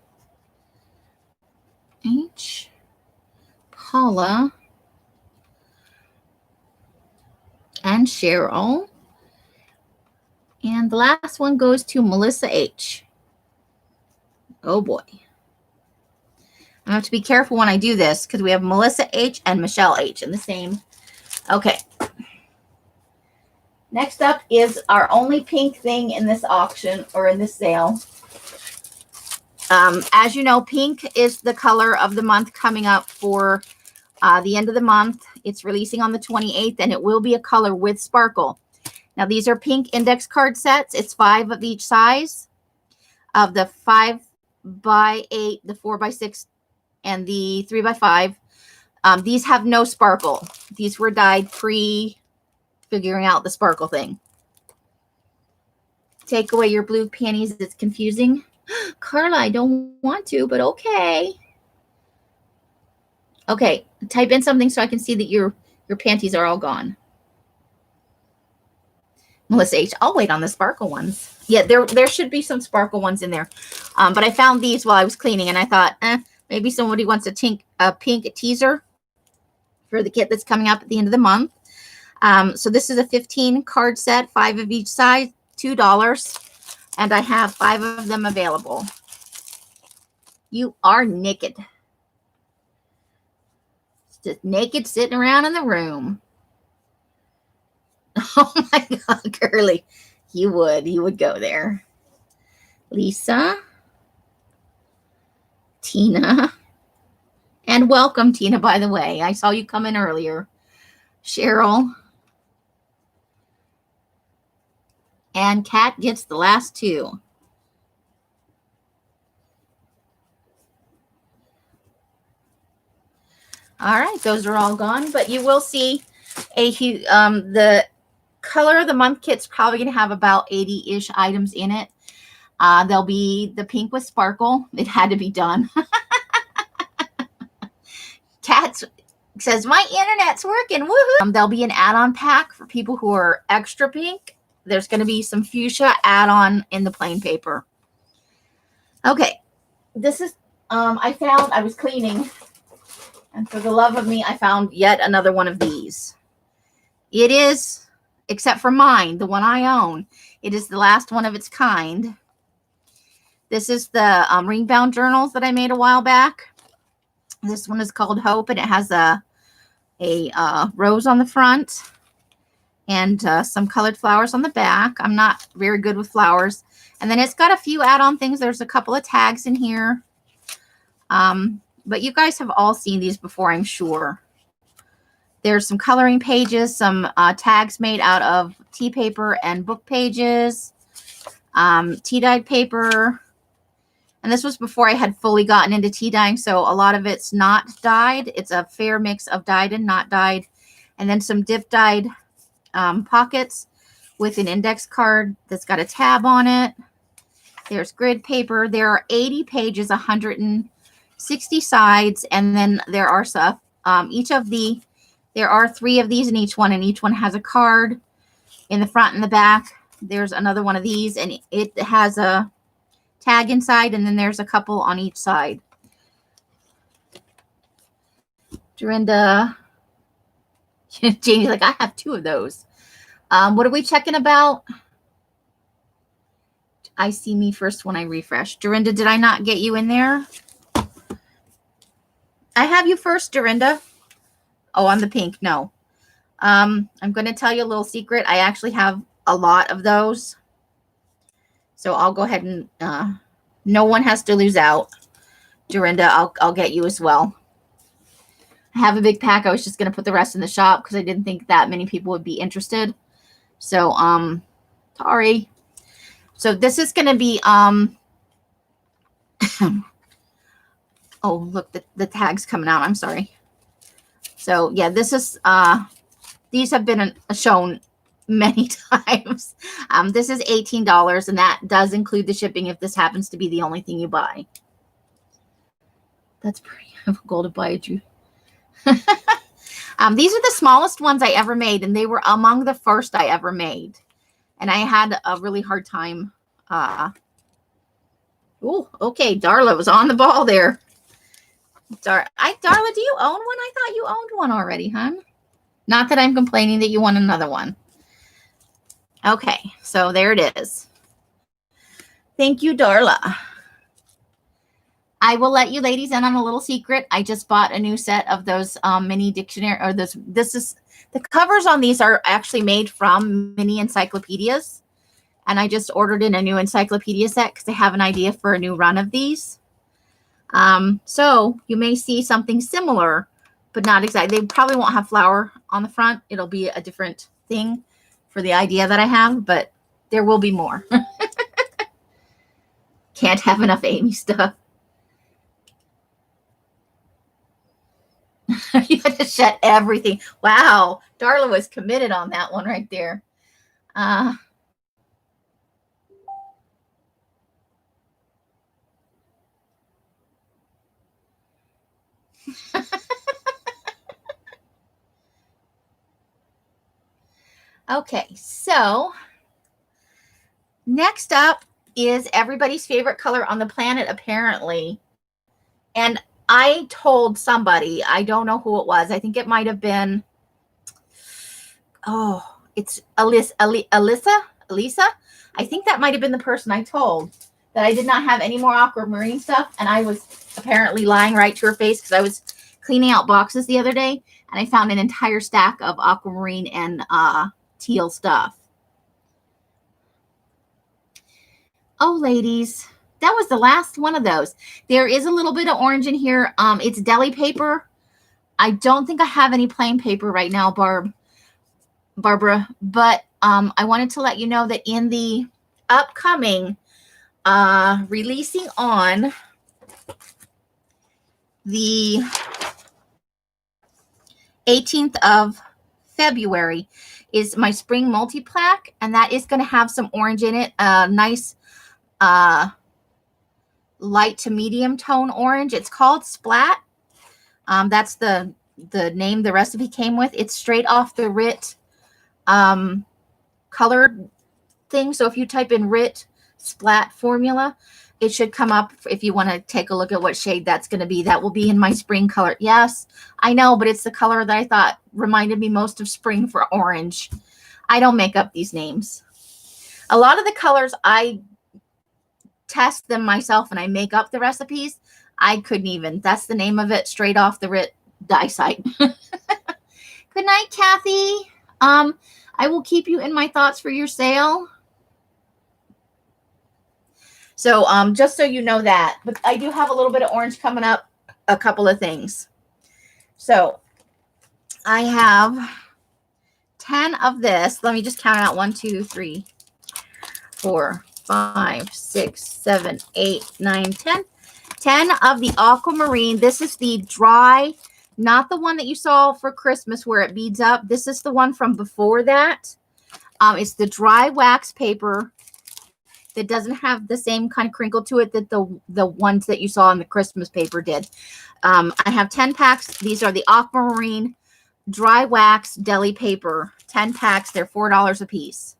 Paula. And Cheryl. And the last one goes to Melissa H. Oh boy. I have to be careful when I do this because we have Melissa H and Michelle H in the same. Okay. Next up is our only pink thing in this auction or in this sale. As you know, pink is the color of the month coming up for the end of the month. It's releasing on the 28th, and it will be a color with sparkle. Now, these are pink index card sets. It's 5 of each size of the 5x8, the 4x6, and the 3x5. These have no sparkle. These were dyed pre-figuring out the sparkle thing. Take away your blue panties. It's confusing. Carla, I don't want to, but okay. Okay, type in something so I can see that your panties are all gone. Melissa H, I'll wait on the sparkle ones. Yeah, there should be some sparkle ones in there. But I found these while I was cleaning, and I thought, maybe somebody wants a pink teaser for the kit that's coming up at the end of the month. So this is a 15 card set, 5 of each size, $2. And I have 5 of them available. You are naked. Just naked sitting around in the room. Oh my God, Curly. You would go there. Lisa. Tina. And welcome, Tina, by the way. I saw you come in earlier. Cheryl. And Kat gets the last two. All right, those are all gone, but you will see the color of the month kit's probably going to have about 80-ish items in it. There'll be the pink with sparkle. It had to be done. Kat says, my internet's working. Woohoo! There'll be an add-on pack for people who are extra pink. There's going to be some fuchsia add-on in the plain paper. Okay, this is, I was cleaning, and for the love of me, I found yet another one of these. It is, except for mine, the one I own, it is the last one of its kind. This is the ring-bound journals that I made a while back. This one is called Hope, and it has a rose on the front and some colored flowers on the back. I'm not very good with flowers. And then it's got a few add-on things. There's a couple of tags in here. But you guys have all seen these before, I'm sure. There's some coloring pages, some tags made out of tea paper and book pages, tea-dyed paper. And this was before I had fully gotten into tea dyeing, so a lot of it's not dyed. It's a fair mix of dyed and not dyed. And then some dip dyed pockets with an index card that's got a tab on it. There's grid paper. There are 80 pages, 160 sides, and then there are stuff. There are 3 of these in each one, and each one has a card in the front and the back. There's another one of these, and it has a tag inside, and then there's a couple on each side. Dorinda, Jamie's like, I have 2 of those. What are we checking about? I see me first when I refresh. Dorinda, did I not get you in there? I have you first, Dorinda. Oh, on the pink. No. I'm going to tell you a little secret. I actually have a lot of those. So I'll go ahead and no one has to lose out. Dorinda, I'll get you as well. I have a big pack. I was just going to put the rest in the shop because I didn't think that many people would be interested. So, sorry. So this is going to be, oh, look, the tag's coming out. I'm sorry. So yeah, this is, these have been shown many times. This is $18, and that does include the shipping if this happens to be the only thing you buy. That's pretty. I have a goal to buy a Drew. These are the smallest ones I ever made, and they were among the first I ever made. And I had a really hard time. Oh, okay. Darla was on the ball there. Darla, do you own one? I thought you owned one already, hon. Not that I'm complaining that you want another one. Okay, so there it is. Thank you, Darla. I will let you ladies in on a little secret. I just bought a new set of those mini dictionary, or the covers on these are actually made from mini encyclopedias. And I just ordered in a new encyclopedia set because I have an idea for a new run of these. So you may see something similar, but not exactly. They probably won't have flower on the front. It'll be a different thing for the idea that I have, but there will be more. Can't have enough Amy stuff. You had to shut everything. Wow. Darla was committed on that one right there. Okay, so next up is everybody's favorite color on the planet, apparently. And I told somebody, I don't know who it was. I think it might have been, oh, it's Elisa. I think that might have been the person I told that I did not have any more aquamarine stuff. And I was apparently lying right to her face because I was cleaning out boxes the other day and I found an entire stack of aquamarine and teal stuff. Oh, ladies, that was the last one of those. There is a little bit of orange in here. It's deli paper. I don't think I have any plain paper right now, Barb. Barbara, but I wanted to let you know that in the upcoming releasing on the 18th of February is my spring multi-plaque, and that is going to have some orange in it, a nice light to medium tone orange. It's called Splat. That's the name the recipe came with. It's straight off the RIT colored thing. So if you type in RIT Splat formula, it should come up if you want to take a look at what shade that's going to be. That will be in my spring color. Yes, I know, but it's the color that I thought reminded me most of spring for orange. I don't make up these names. A lot of the colors, I test them myself and I make up the recipes. I couldn't even. That's the name of it, straight off the RIT dye site. Good night, Kathy. I will keep you in my thoughts for your sale. So just so you know that. But I do have a little bit of orange coming up, a couple of things. So I have 10 of this. Let me just count out 1, 2, 3, 4, 5, 6, 7, 8, 9, 10. 10 of the aquamarine. This is the dry, not the one that you saw for Christmas where it beads up. This is the one from before that. It's the dry wax paper that doesn't have the same kind of crinkle to it that the ones that you saw in the Christmas paper did. I have 10 packs. These are the aquamarine dry wax deli paper. 10 packs. They're $4 a piece.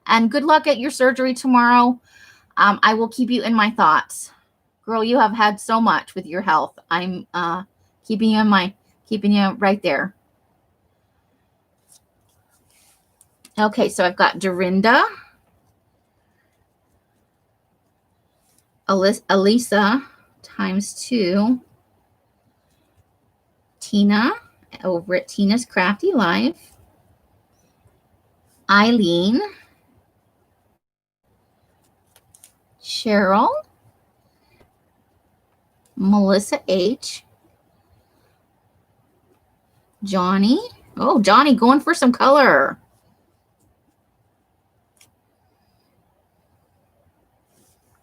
And good luck at your surgery tomorrow. I will keep you in my thoughts. Girl, you have had so much with your health. I'm keeping you right there. Okay, so I've got Dorinda, Elisa times 2, Tina over at Tina's Crafty Life, Eileen, Cheryl, Melissa H, Johnny. Oh, Johnny going for some color.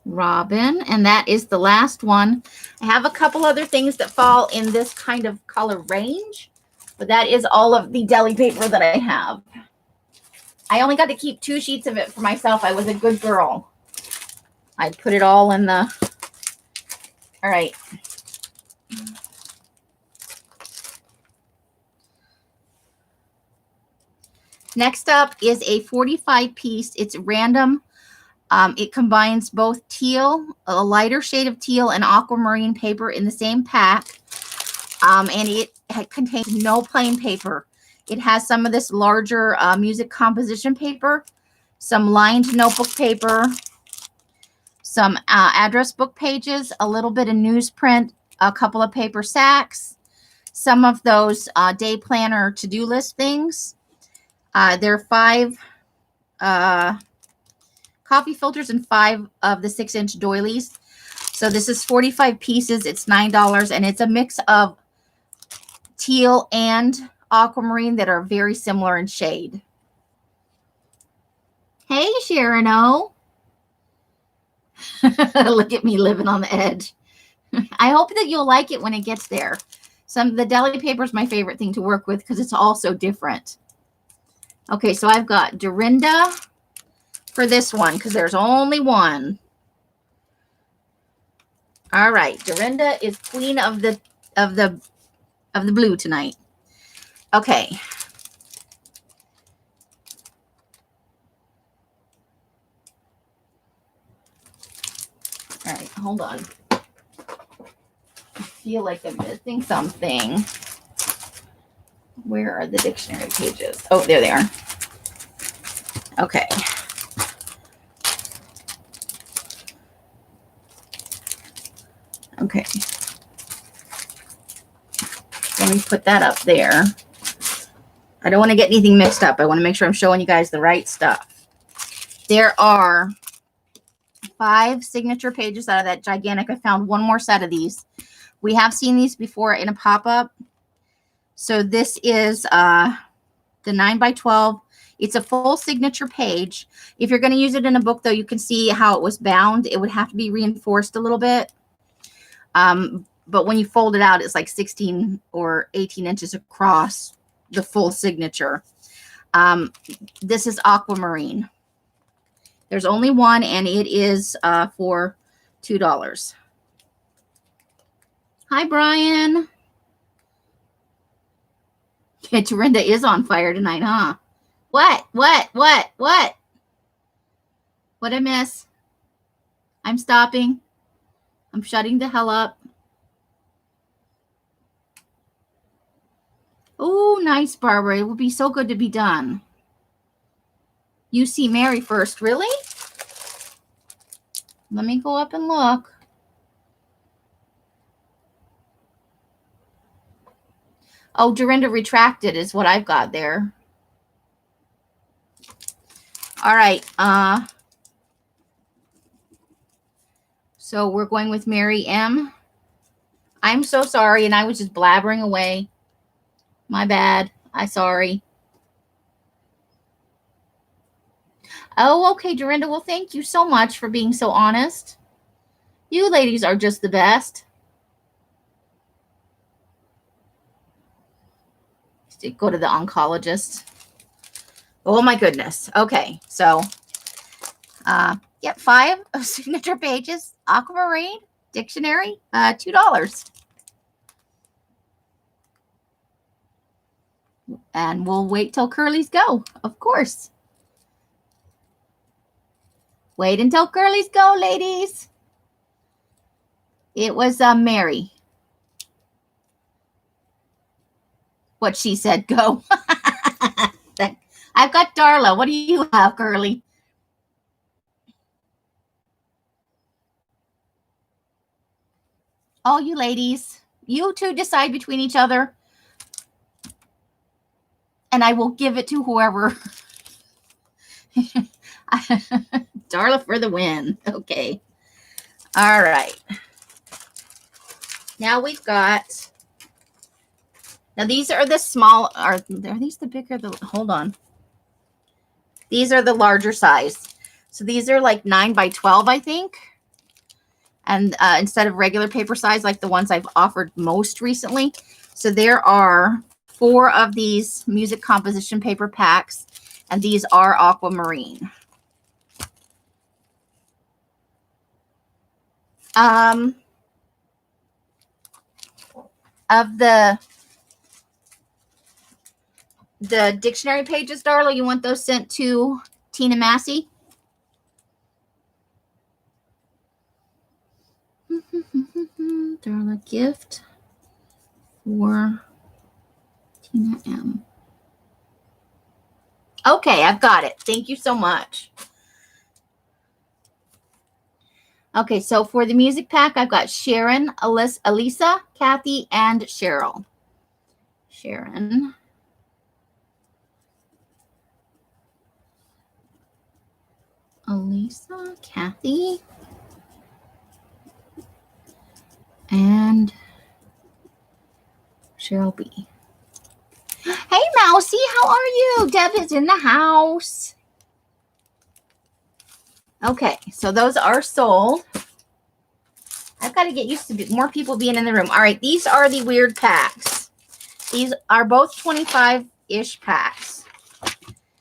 Robin, and that is the last one. I have a couple other things that fall in this kind of color range, but that is all of the deli paper that I have. I only got to keep 2 sheets of it for myself. I was a good girl. I put it all in the... All right. Next up is a 45 piece. It's random. It combines both teal, a lighter shade of teal, and aquamarine paper in the same pack. And it contains no plain paper. It has some of this larger music composition paper, some lined notebook paper, some address book pages, a little bit of newsprint, a couple of paper sacks, some of those day planner to-do list things. There are 5 coffee filters and 5 of the 6-inch doilies. So this is 45 pieces. It's $9, and it's a mix of teal and aquamarine that are very similar in shade. Hey, Sharon O. Look at me living on the edge. I hope that you'll like it when it gets there. The deli paper is my favorite thing to work with because it's all so different. Okay, so I've got Dorinda for this one because there's only one. All right, Dorinda is queen of the blue tonight. Okay. All right, hold on. I feel like I'm missing something. Where are the dictionary pages? Oh, there they are. Okay. Okay. Let me put that up there. I don't want to get anything mixed up. I want to make sure I'm showing you guys the right stuff. There are 5 signature pages out of that gigantic. I found one more set of these. We have seen these before in a pop-up. So this is the 9x12. It's a full signature page. If you're going to use it in a book, though, you can see how it was bound. It would have to be reinforced a little bit. But when you fold it out, it's like 16 or 18 inches across, the full signature. This is Aquamarine. There's only one, and it is for $2. Hi, Brian. Dorinda is on fire tonight, huh? What? What I miss? I'm stopping. I'm shutting the hell up. Oh, nice, Barbara. It would be so good to be done. You see Mary first. Really? Let me go up and look. Oh, Dorinda retracted is what I've got there. All right. So we're going with Mary M. I'm so sorry, and I was just blabbering away. My bad. I'm sorry. Oh, okay, Dorinda. Well, thank you so much for being so honest. You ladies are just the best. Go to the oncologist. Oh my goodness. Okay, so yep, 5 signature pages, Aquamarine dictionary, $2. And we'll wait till Curly's go, of course. Wait until Curly's go, ladies. It was Mary. What she said, go. I've got Darla. What do you have, Curly? Oh, you ladies. You two decide between each other. And I will give it to whoever. Darla for the win. Okay. All right. Now we've got... Now, these are the small, are these the bigger, hold on. These are the larger size. So these are like 9x12, I think. And instead of regular paper size, like the ones I've offered most recently. So there are 4 of these music composition paper packs, and these are Aquamarine. Of the dictionary pages, Darla, you want those sent to Tina Massey? Darla gift for Tina M. Okay, I've got it. Thank you so much. Okay, so for the music pack, I've got Sharon, Elisa, Kathy, and Cheryl. Sharon. Elisa, Kathy, and Cheryl B. Hey, Mousy, how are you? Deb is in the house. Okay, so those are sold. I've got to get used to more people being in the room. All right, these are the weird packs. These are both 25-ish packs.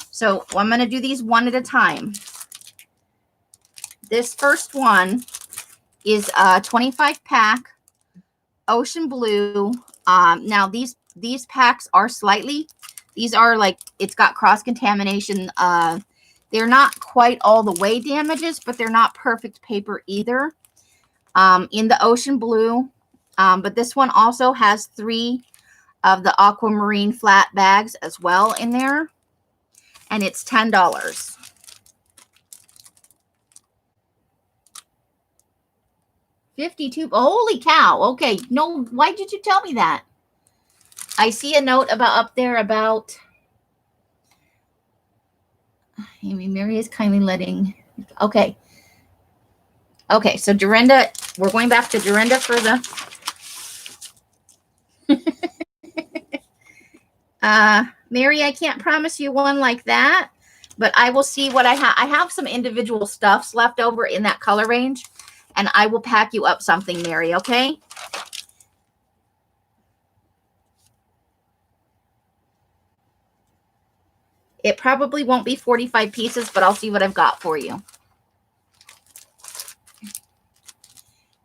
So I'm going to do these one at a time. This first one is a 25 pack Ocean Blue. Now these packs are these are like, it's got cross contamination. They're not quite all the way damages, but they're not perfect paper either. In the Ocean Blue, but this one also has 3 of the Aquamarine flat bags as well in there, and it's $10. $52. Holy cow. Okay. No, why did you tell me that? I see a note up there about Amy. Mary is kindly letting. Okay. Okay. So Dorinda, we're going back to Dorinda for the. Mary, I can't promise you one like that, but I will see what I have. I have some individual stuffs left over in that color range, and I will pack you up something, Mary, okay? It probably won't be 45 pieces, but I'll see what I've got for you.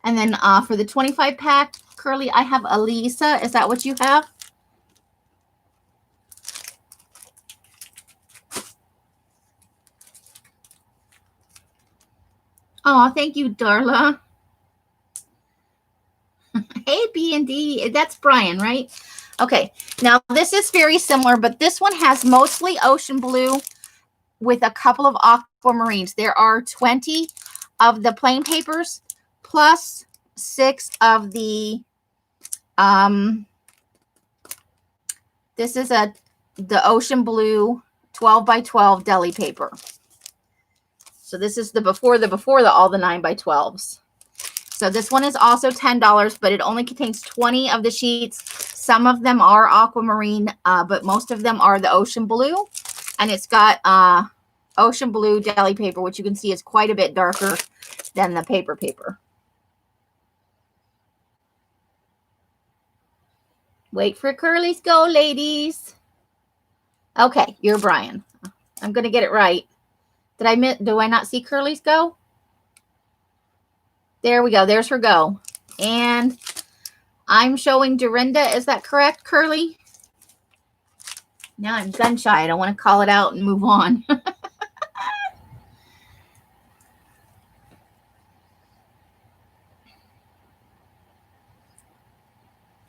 And then for the 25 pack, Curly, I have Elisa. Is that what you have? Oh, thank you, Darla. Hey, B&D. That's Brian, right? Okay. Now, this is very similar, but this one has mostly ocean blue with a couple of aquamarines. There are 20 of the plain papers plus 6 of the this is the ocean blue 12 by 12 deli paper. So this is the before all the 9 by 12s. So this one is also $10, but it only contains 20 of the sheets. Some of them are aquamarine, but most of them are the ocean blue. And it's got ocean blue deli paper, which you can see is quite a bit darker than the paper. Wait for Curly's go, ladies. Okay, you're Brian. I'm going to get it right. Do I not see Curly's go? There we go. There's her go. And I'm showing Dorinda. Is that correct, Curly? Now I'm gun shy. I don't want to call it out and move on.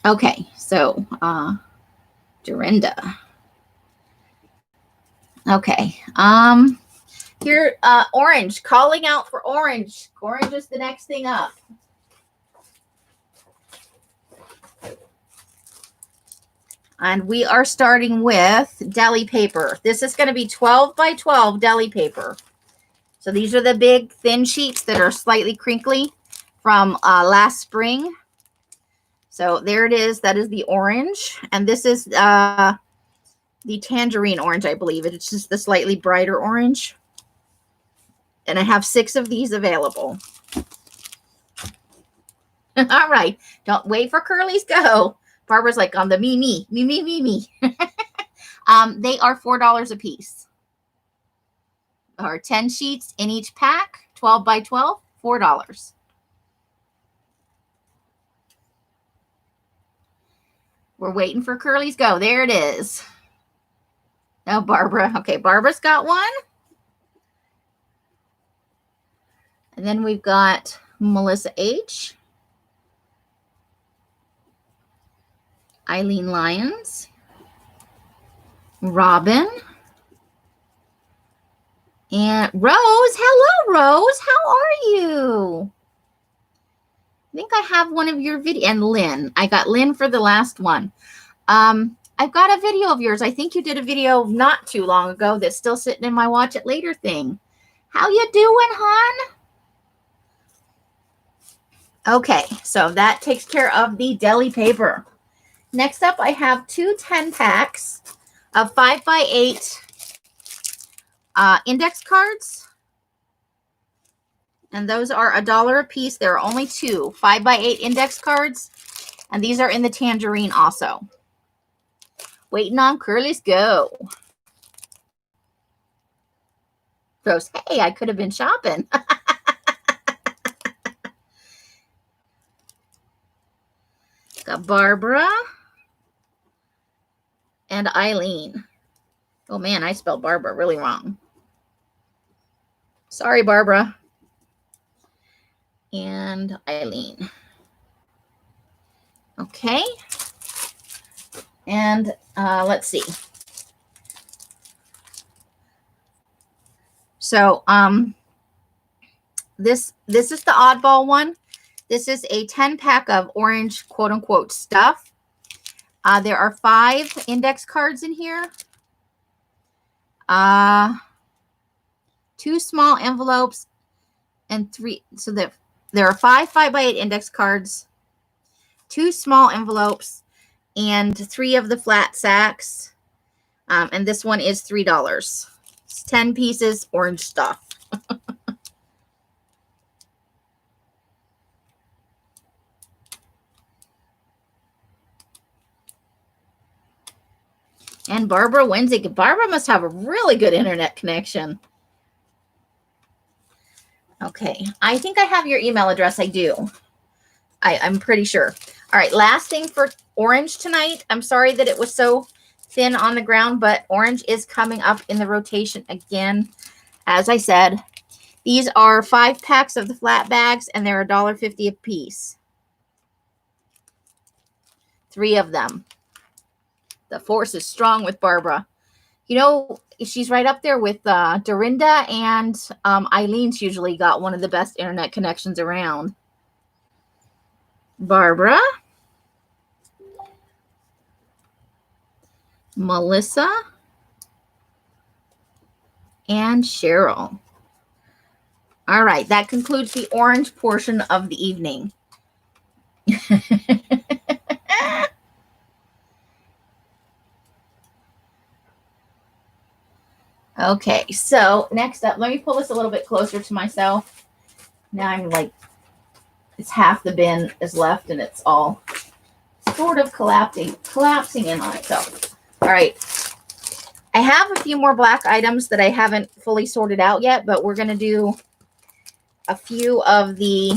Okay, so Dorinda. Okay. Here, orange. Calling out for orange. Orange is the next thing up. And we are starting with deli paper. This is going to be 12 by 12 deli paper. So these are the big thin sheets that are slightly crinkly from last spring. So there it is. That is the orange. And this is the tangerine orange, I believe. It's just the slightly brighter orange. And I have 6 of these available. All right. Don't wait for Curly's go. Barbara's like on the me. They are $4 a piece. Or 10 sheets in each pack, 12 by 12, $4. We're waiting for Curly's go. There it is. Oh, Barbara. Okay, Barbara's got one. And then we've got Melissa H. Eileen Lyons. Robin. And Rose. Hello, Rose. How are you? I think I have one of your videos. And Lynn. I got Lynn for the last one. I've got a video of yours. I think you did a video not too long ago that's still sitting in my watch it later thing. How you doing, hon? Okay, so that takes care of the deli paper. Next up, I have 2 10-packs of 5 by 8 index cards. And those are $1 a piece. There are only 2 5 by 8 index cards. And these are in the tangerine also. Waiting on Curly's go. Rose, hey, I could have been shopping. Got Barbara and Eileen. Oh man, I spelled Barbara really wrong. Sorry, Barbara. And Eileen. Okay. And let's see. So this is the oddball one. This is a 10-pack of orange quote-unquote stuff. There are 5 index cards in here. 2 small envelopes and 3. So there are 5 5 by 8 index cards, 2 small envelopes, and 3 of the flat sacks. And this one is $3. It's 10 pieces orange stuff. And Barbara Wednesday. Barbara must have a really good internet connection. Okay. I think I have your email address. I do. I'm pretty sure. All right. Last thing for orange tonight. I'm sorry that it was so thin on the ground, but orange is coming up in the rotation again. As I said, these are 5 packs of the flat bags, and they're $1.50 a piece. 3 of them. The force is strong with Barbara. You know, she's right up there with Dorinda, and Eileen's usually got one of the best internet connections around. Barbara. Melissa. And Cheryl. All right, that concludes the orange portion of the evening. Okay, so next up, let me pull this a little bit closer to myself. Now I'm like, it's half the bin is left, and it's all sort of collapsing in on itself. All right. I have a few more black items that I haven't fully sorted out yet, but we're going to do a few of the,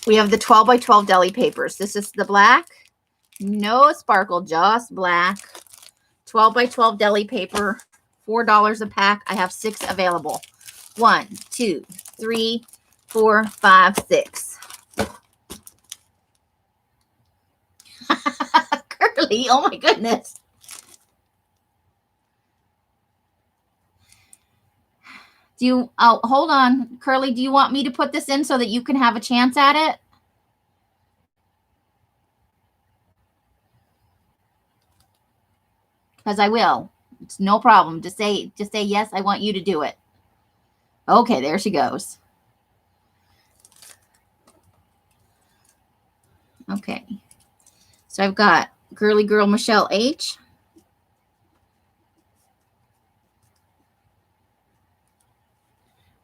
we have the 12 by 12 deli papers. This is the black, no sparkle, just black. 12 by 12 deli paper, $4 a pack. I have 6 available. 1, 2, 3, 4, 5, 6. Curly, oh my goodness. Do you, oh, hold on. Curly, do you want me to put this in so that you can have a chance at it? Because I will. It's no problem. Just say yes, I want you to do it. Okay, there she goes. Okay. So I've got Girly Girl Michelle H.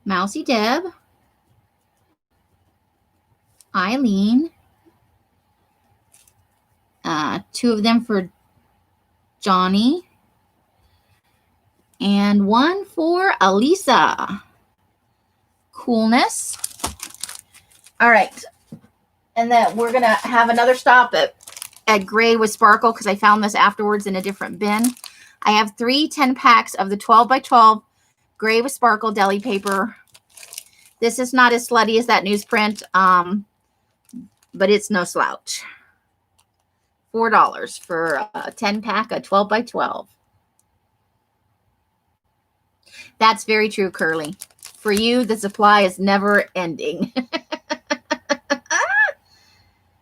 Mousy Deb. Eileen. 2 of them for Johnny. And 1 for Alisa. Coolness. All right. And then we're going to have another stop at Gray with Sparkle because I found this afterwards in a different bin. I have 3 10 packs of the 12 by 12 Gray with Sparkle deli paper. This is not as slutty as that newsprint, but it's no slouch. $4 for a 10 pack of 12 by 12. That's very true, Curly. For you, the supply is never ending.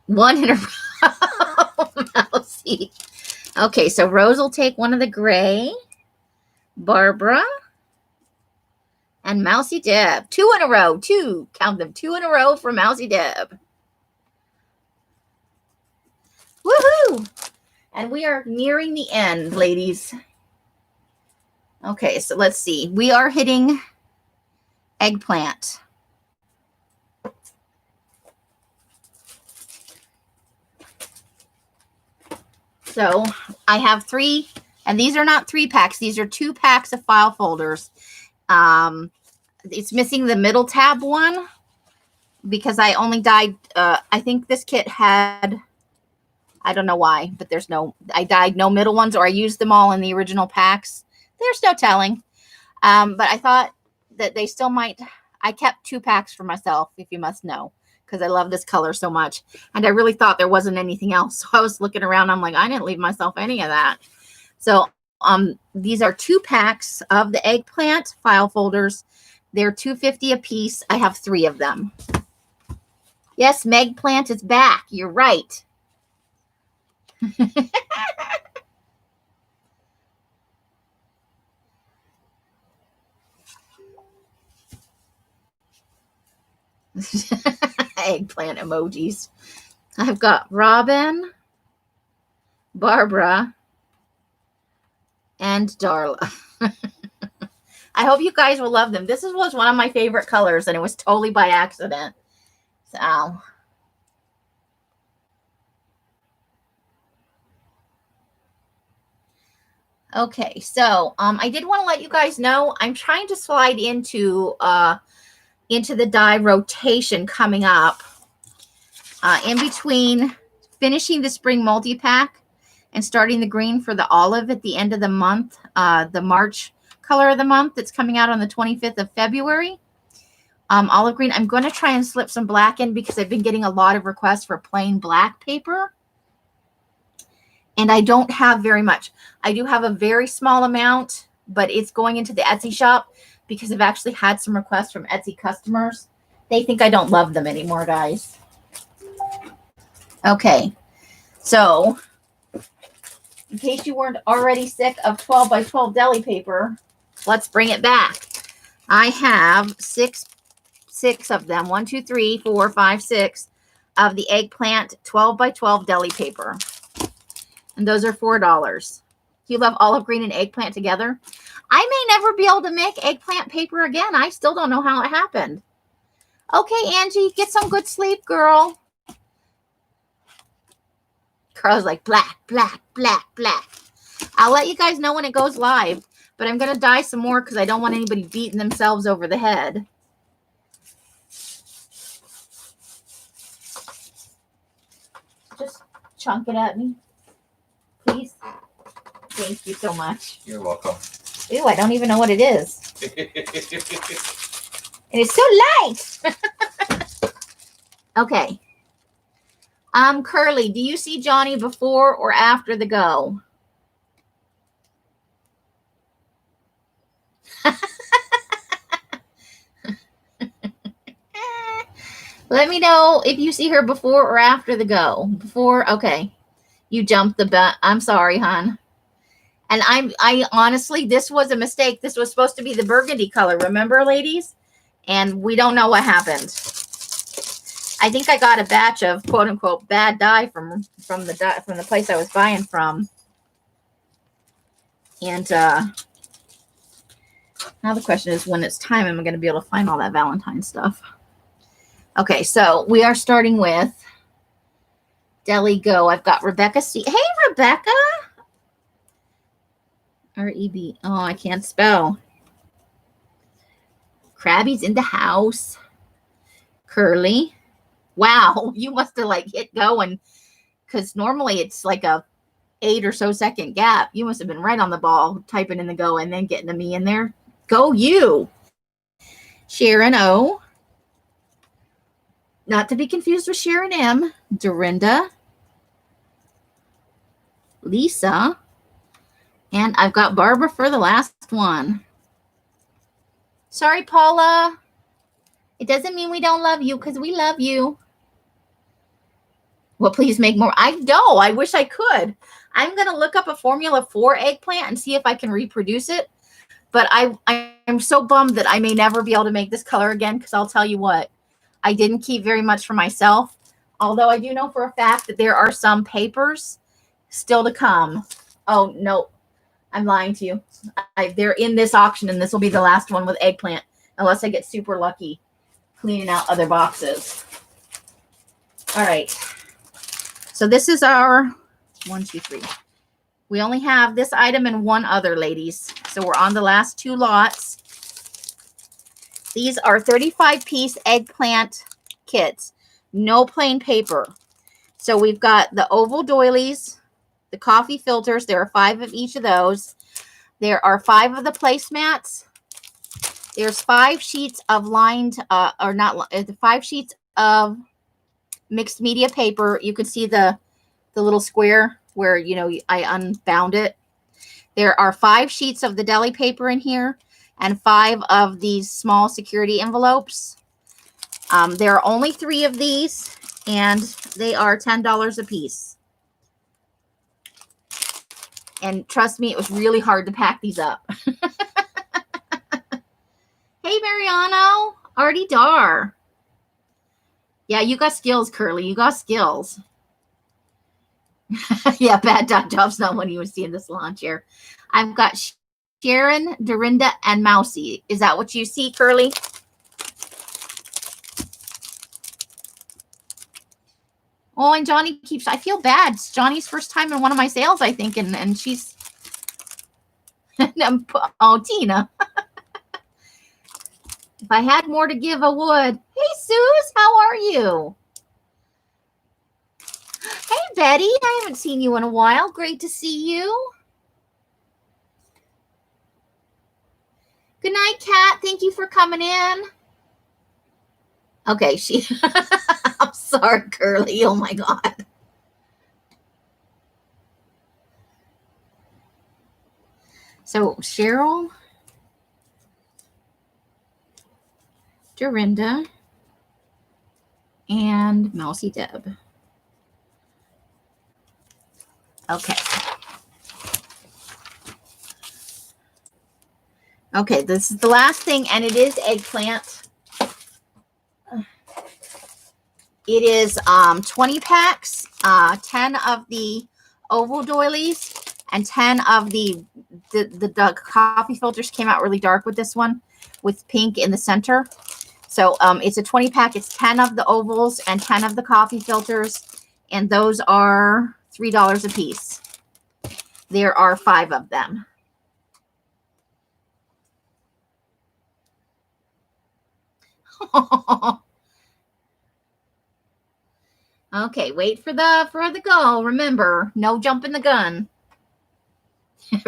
1 in a row, Mousy. Okay, so Rose will take 1 of the gray. Barbara. And Mousy Deb. 2 in a row. 2. Count them. 2 in a row for Mousy Deb. Woohoo! And we are nearing the end, ladies. Okay, so let's see. We are hitting eggplant. So I have 3, and these are not 3 packs. These are 2 packs of file folders. It's missing the middle tab one because I only dyed, I think this kit had, I don't know why, but I dyed no middle ones, or I used them all in the original packs. There's no telling. But I thought that they still might, I kept 2 packs for myself, if you must know, because I love this color so much. And I really thought there wasn't anything else. So I was looking around. I'm like, I didn't leave myself any of that. So these are 2 packs of the eggplant file folders. They're $2.50 a piece. I have 3 of them. Yes, Meg Plant is back. You're right. Eggplant emojis. I've got Robin, Barbara, and Darla. I hope you guys will love them. This was one of my favorite colors, and it was totally by accident. So, okay. So, I did want to let you guys know I'm trying to slide into the die rotation coming up in between finishing the spring multi-pack and starting the green for the olive at the end of the month, the March color of the month that's coming out on the 25th of February. Olive green. I'm going to try and slip some black in because I've been getting a lot of requests for plain black paper. And I don't have very much. I do have a very small amount, but it's going into the Etsy shop because I've actually had some requests from Etsy customers. They think I don't love them anymore, guys. Okay. So, in case you weren't already sick of 12 by 12 deli paper, let's bring it back. I have six of them. 1, 2, 3, 4, 5, 6 of the eggplant 12 by 12 deli paper. And those are $4. You love olive green and eggplant together? I may never be able to make eggplant paper again. I still don't know how it happened. Okay, Angie, get some good sleep, girl. Carla's like, black, black, black, black. I'll let you guys know when it goes live, but I'm going to dye some more because I don't want anybody beating themselves over the head. Just chunk it at me, please. Thank you so much. You're welcome. Ew, I don't even know what it is. And it's so light. Okay. Curly, do you see Johnny before or after the go? Let me know if you see her before or after the go. Before, okay. You jumped the bet. I'm sorry, hon. And I honestly, this was a mistake. This was supposed to be the burgundy color. Remember, ladies? And we don't know what happened. I think I got a batch of quote unquote bad dye from the place I was buying from. And now the question is, when it's time, am I going to be able to find all that Valentine stuff? Okay, so we are starting with Deli Go. I've got Rebecca C. Hey, Rebecca. R-E-B. Oh, I can't spell. Krabby's in the house. Curly. Wow, you must have like hit go, and because normally it's like a 8 or so second gap. You must have been right on the ball typing in the go and then getting the me in there. Go you. Sharon O. Not to be confused with Sharon M. Dorinda. Lisa. And I've got Barbara for the last one. Sorry, Paula. It doesn't mean we don't love you because we love you. Well, please make more. I know. I wish I could. I'm going to look up a formula for eggplant and see if I can reproduce it. But I'm so bummed that I may never be able to make this color again because I'll tell you what. I didn't keep very much for myself. Although I do know for a fact that there are some papers still to come. Oh, no. I'm lying to you. They're in this auction, and this will be the last one with eggplant, unless I get super lucky cleaning out other boxes. All right. So this is our 1, 2, 3. We only have this item and one other, ladies. So we're on the last 2 lots. These are 35-piece eggplant kits. No plain paper. So we've got the oval doilies, the coffee filters. There are 5 of each of those. There are 5 of the placemats. There's 5 sheets of lined, 5 sheets of mixed media paper. You can see the little square where, you know, I unbound it. There are 5 sheets of the deli paper in here and 5 of these small security envelopes. There are only 3 of these, and they are $10 a piece. And trust me, it was really hard to pack these up. Hey, Mariano. Artie Dar. Yeah, you got skills, Curly. You got skills. Yeah, bad dot job's not when you would see in the salon chair. I've got Sharon, Dorinda, and Mousy. Is that what you see, Curly? Oh, and Johnny keeps, I feel bad. It's Johnny's first time in one of my sales, I think, and she's, oh, Tina. If I had more to give, I would. Hey, Suze, how are you? Hey, Betty, I haven't seen you in a while. Great to see you. Good night, Kat. Thank you for coming in. Okay, I'm sorry, Curly. Oh, my God. So, Cheryl, Dorinda, and Mousy Deb. Okay. Okay, this is the last thing, and it is eggplant. It is 20 packs, 10 of the oval doilies, and 10 of the coffee filters. Came out really dark with this one, with pink in the center. So it's a 20 pack. It's 10 of the ovals and 10 of the coffee filters, and those are $3 a piece. There are 5 of them. Okay, wait for the go. Remember, no jumping the gun.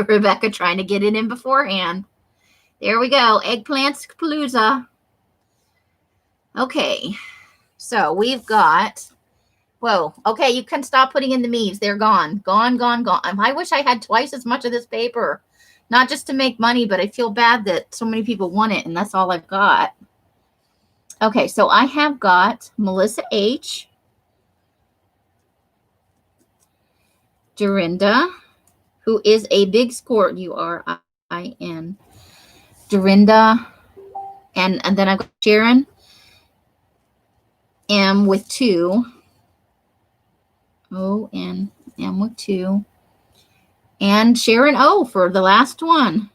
Rebecca trying to get it in beforehand. There we go. Eggplants Palooza. Okay, so we've got, whoa, okay, you can stop putting in the meads. They're gone. Gone, gone, gone. I wish I had twice as much of this paper. Not just to make money, but I feel bad that so many people want it, and that's all I've got. Okay, so I have got Melissa H., Dorinda, who is a big squirt, URIN, Dorinda, and then I've got Sharon M with 2, O-N-M with 2, and Sharon O for the last one.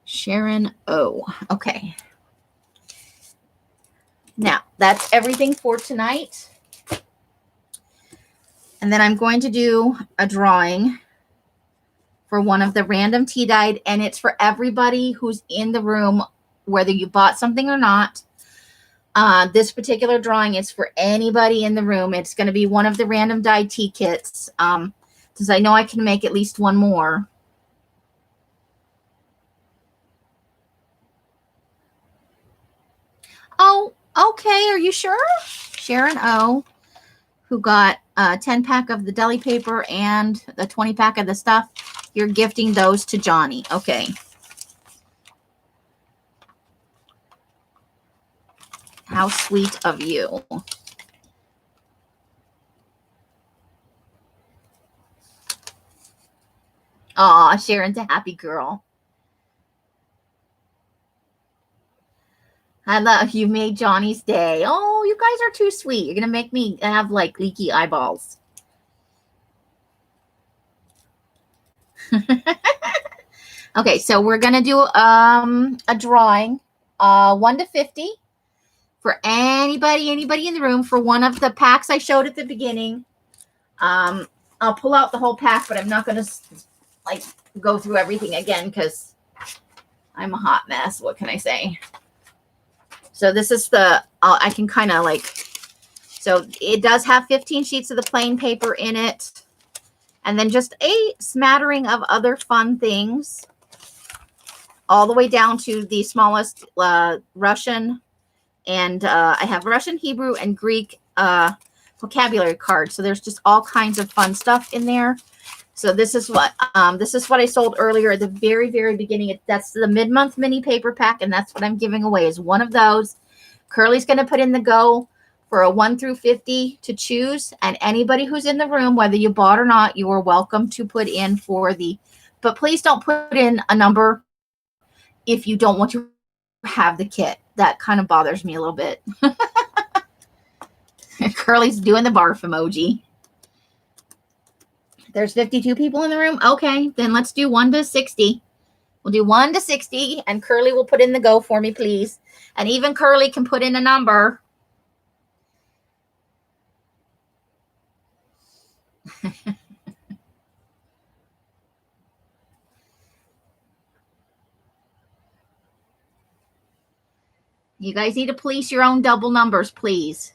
Sharon O. Okay. Now, that's everything for tonight. And then I'm going to do a drawing for one of the random tea dyed, and it's for everybody who's in the room, whether you bought something or not. This particular drawing is for anybody in the room. It's going to be one of the random dyed tea kits, since I know I can make at least one more. Oh, okay. Are you sure? Sharon O., who got a 10 pack of the deli paper and the 20 pack of the stuff. You're gifting those to Johnny. Okay. How sweet of you. Aw, Sharon's a happy girl. I love you. Made Johnny's day. Oh, you guys are too sweet. You're going to make me have like leaky eyeballs. Okay, so we're going to do a drawing, 1 to 50 for anybody in the room for one of the packs I showed at the beginning. I'll pull out the whole pack, but I'm not going to like go through everything again because I'm a hot mess. What can I say? So this is I can kind of like, so it does have 15 sheets of the plain paper in it. And then just a smattering of other fun things. All the way down to the smallest Russian. And I have Russian, Hebrew, and Greek vocabulary cards. So there's just all kinds of fun stuff in there. So this is what I sold earlier at the very, very beginning. That's the mid-month mini paper pack, and that's what I'm giving away is one of those. Curly's going to put in the go for a 1 through 50 to choose, and anybody who's in the room, whether you bought or not, you are welcome to put in for the, but please don't put in a number if you don't want to have the kit. That kind of bothers me a little bit. Curly's doing the barf emoji. There's 52 people in the room. Okay, then let's do 1 to 60. We'll do 1 to 60, and Curly will put in the go for me, please. And even Curly can put in a number. You guys need to police your own double numbers, please.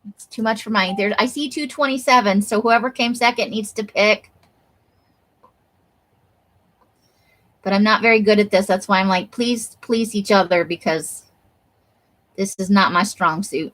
It's too much for mine. There, I see 227, so whoever came second needs to pick. But I'm not very good at this. That's why I'm like, please please each other, because this is not my strong suit.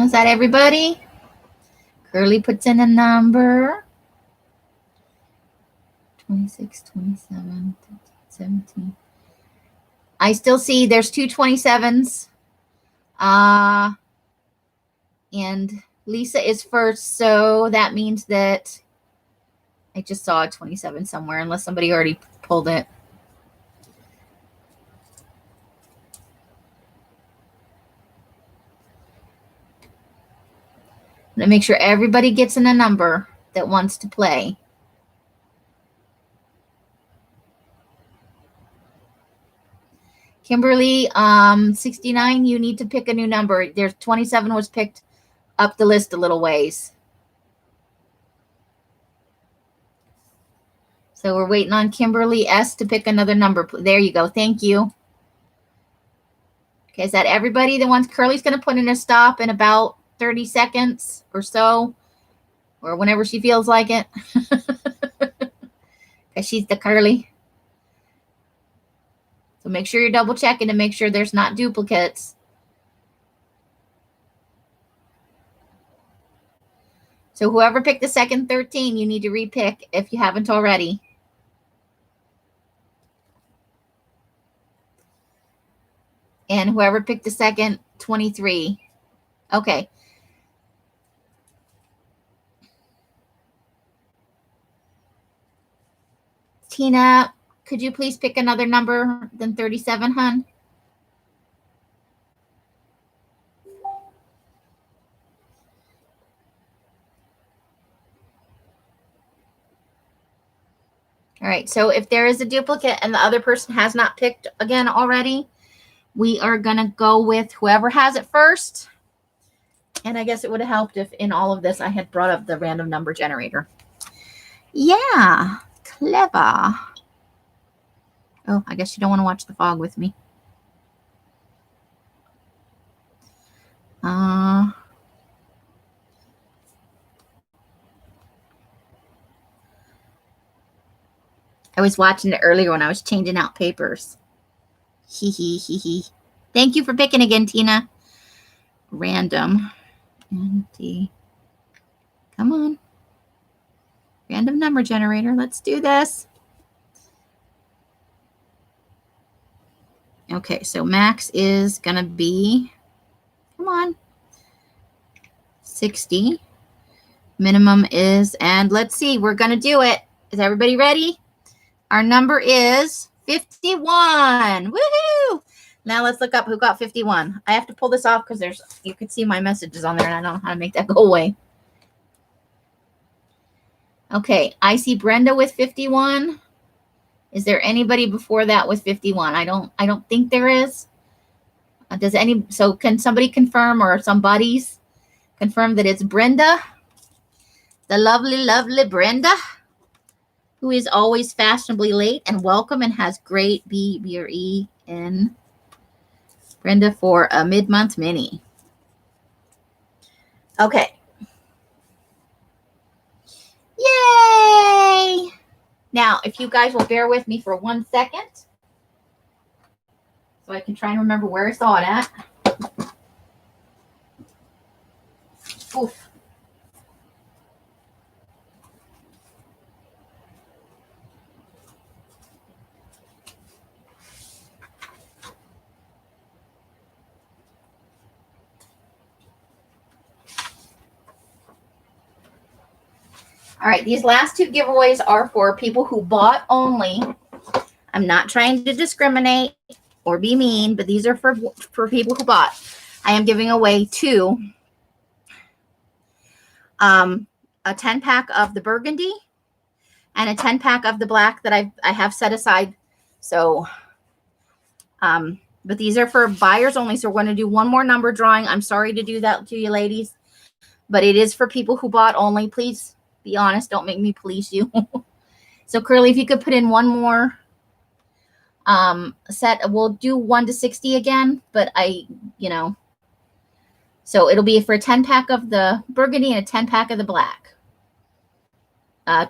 Is that everybody? Curly puts in a number. 26, 27, 13, 17. I still see there's 2 27s. And Lisa is first, so that means that I just saw a 27 somewhere, unless somebody already pulled it. I'm gonna make sure everybody gets in a number that wants to play. Kimberly, 69, you need to pick a new number. There's 27 was picked up the list a little ways. So we're waiting on Kimberly S to pick another number. There you go. Thank you. Okay, is that everybody that wants? Curly's going to put in a stop in about 30 seconds or so, or whenever she feels like it. Because she's the Curly. So make sure you're double checking to make sure there's not duplicates. So whoever picked the second 13, you need to repick if you haven't already. And whoever picked the second 23. Okay. Tina, could you please pick another number than 37, hon? All right, so if there is a duplicate and the other person has not picked again already, we are going to go with whoever has it first. And I guess it would have helped if in all of this I had brought up the random number generator. Yeah, clever. Oh, I guess you don't want to watch the fog with me. I was watching it earlier when I was changing out papers. Hee hee hee hee. Thank you for picking again, Tina. Random. Empty. Come on. Random number generator. Let's do this. Okay, so max is going to be, come on, 60. Minimum is, and let's see, we're going to do it. Is everybody ready? Our number is 51. Woohoo! Now let's look up who got 51. I have to pull this off because there's, you can see my messages on there and I don't know how to make that go away. Okay, I see Brenda with 51. Is there anybody before that with 51? I don't think there is. Does any, so can somebody confirm, or some buddies confirm that it's Brenda? The lovely, lovely Brenda, who is always fashionably late and welcome and has great B-R-E in Brenda for a mid-month mini. Okay. Yay! Now, if you guys will bear with me for 1 second, so I can try and remember where I saw it at. Oof. All right, these last two giveaways are for people who bought only. I'm not trying to discriminate or be mean, but these are for people who bought. I am giving away two. A 10-pack of the burgundy and a 10-pack of the black that I have set aside. So, but these are for buyers only. So we're going to do one more number drawing. I'm sorry to do that to you ladies, but it is for people who bought only. Please be honest. Don't make me police you. So Curly, if you could put in one more set, we'll do 1 to 60 again, but so it'll be for a 10-pack of the burgundy and a 10-pack of the black.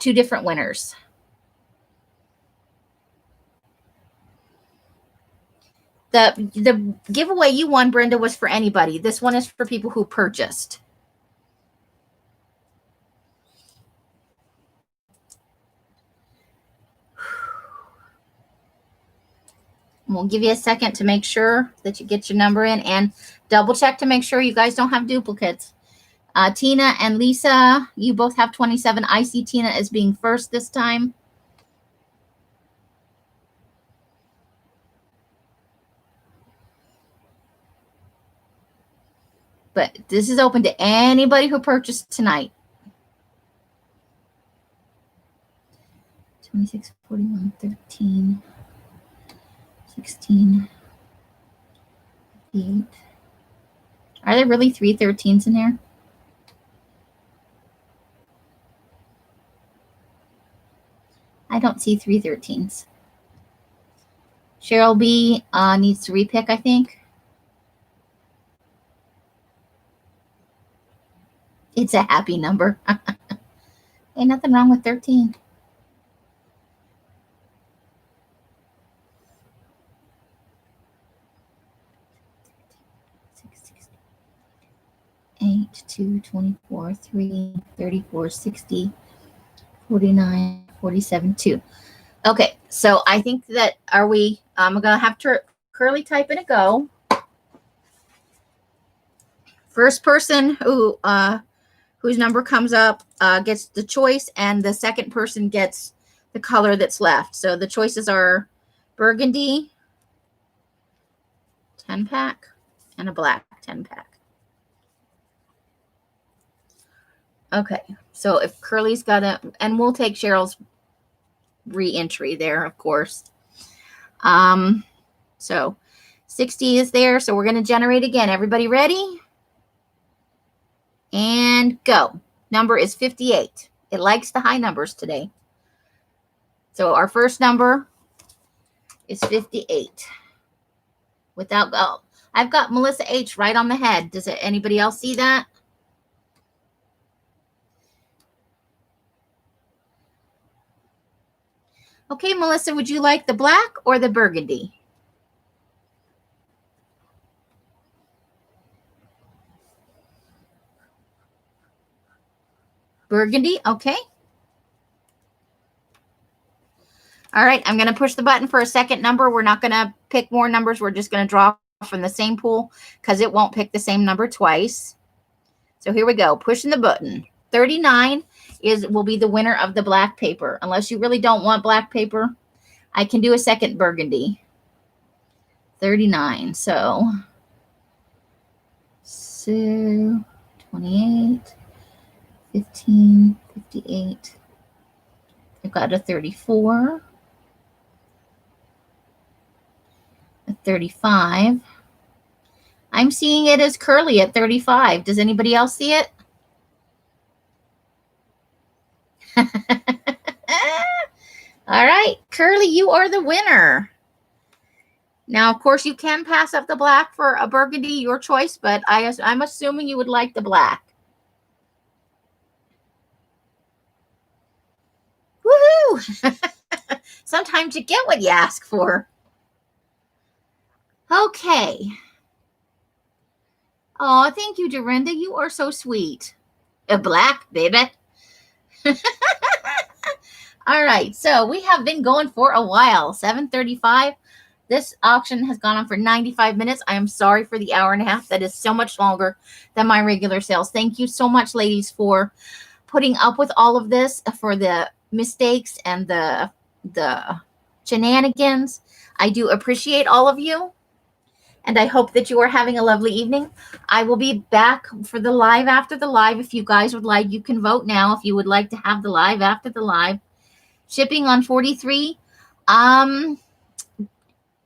Two different winners. The giveaway you won, Brenda, was for anybody. This one is for people who purchased. We'll give you a second to make sure that you get your number in and double check to make sure you guys don't have duplicates. Tina and Lisa, you both have 27. I see Tina as being first this time. But this is open to anybody who purchased tonight. 26, 41, 13, 16, 8. Are there really 3 13s in here? I don't see 3 13s. Cheryl B needs to repick, I think. It's a happy number. Ain't nothing wrong with 13. Eight, 2, 24, 3, 34, 60, 49, 47, 2. Okay, so I think that I'm going to have to Curly type in a go. First person who whose number comes up gets the choice, and the second person gets the color that's left. So the choices are burgundy 10-pack and a black 10-pack. Okay, so if Curly's got and we'll take Cheryl's re-entry there, of course. So 60 is there, so we're going to generate again. Everybody ready? And go. Number is 58. It likes the high numbers today. So our first number is 58. I've got Melissa H right on the head. Does anybody else see that? Okay, Melissa, would you like the black or the burgundy? Burgundy, okay. All right, I'm going to push the button for a second number. We're not going to pick more numbers. We're just going to draw from the same pool because it won't pick the same number twice. So here we go, pushing the button. 39 will be the winner of the black paper. Unless you really don't want black paper, I can do a second burgundy. 39, so 28, 15, 58. I've got a 34, a 35. I'm seeing it as Curly at 35. Does anybody else see it? All right, Curly, you are the winner. Now, of course, you can pass up the black for a burgundy, your choice, but I'm assuming you would like the black. Woohoo! Sometimes you get what you ask for. Okay. Oh, thank you, Dorinda. You are so sweet. A black, baby. All right, so we have been going for a while. 7:35. This auction has gone on for 95 minutes. I am sorry for the hour and a half. That is so much longer than my regular sales. Thank you so much, ladies, for putting up with all of this, for the mistakes and the shenanigans. I do appreciate all of you, and I hope that you are having a lovely evening. I will be back for the live after the live. If you guys would like, you can vote now if you would like to have the live after the live. Shipping on 43.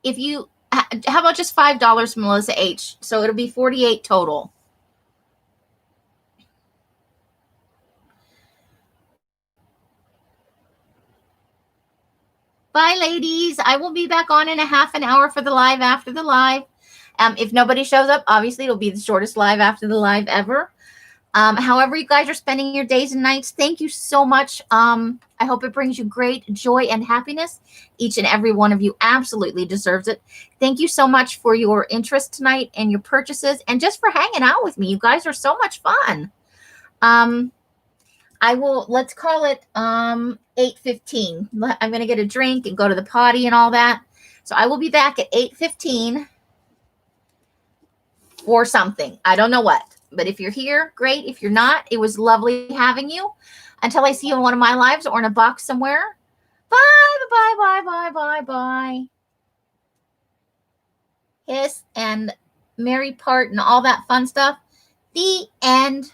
If you, how about just $5 from Melissa H? So it'll be 48 total. Bye, ladies. I will be back on in a half an hour for the live after the live. If nobody shows up, obviously it'll be the shortest live after the live ever. However you guys are spending your days and nights, thank you so much. I hope it brings you great joy and happiness. Each and every one of you absolutely deserves it. Thank you so much for your interest tonight and your purchases, and just for hanging out with me. You guys are so much fun. Let's call it 8:15. I'm going to get a drink and go to the potty and all that. So I will be back at 8:15 for something. I don't know what. But if you're here, great. If you're not, it was lovely having you. Until I see you in one of my lives or in a box somewhere. Bye, bye, bye, bye, bye, bye. Hiss and Mary part and all that fun stuff. The end.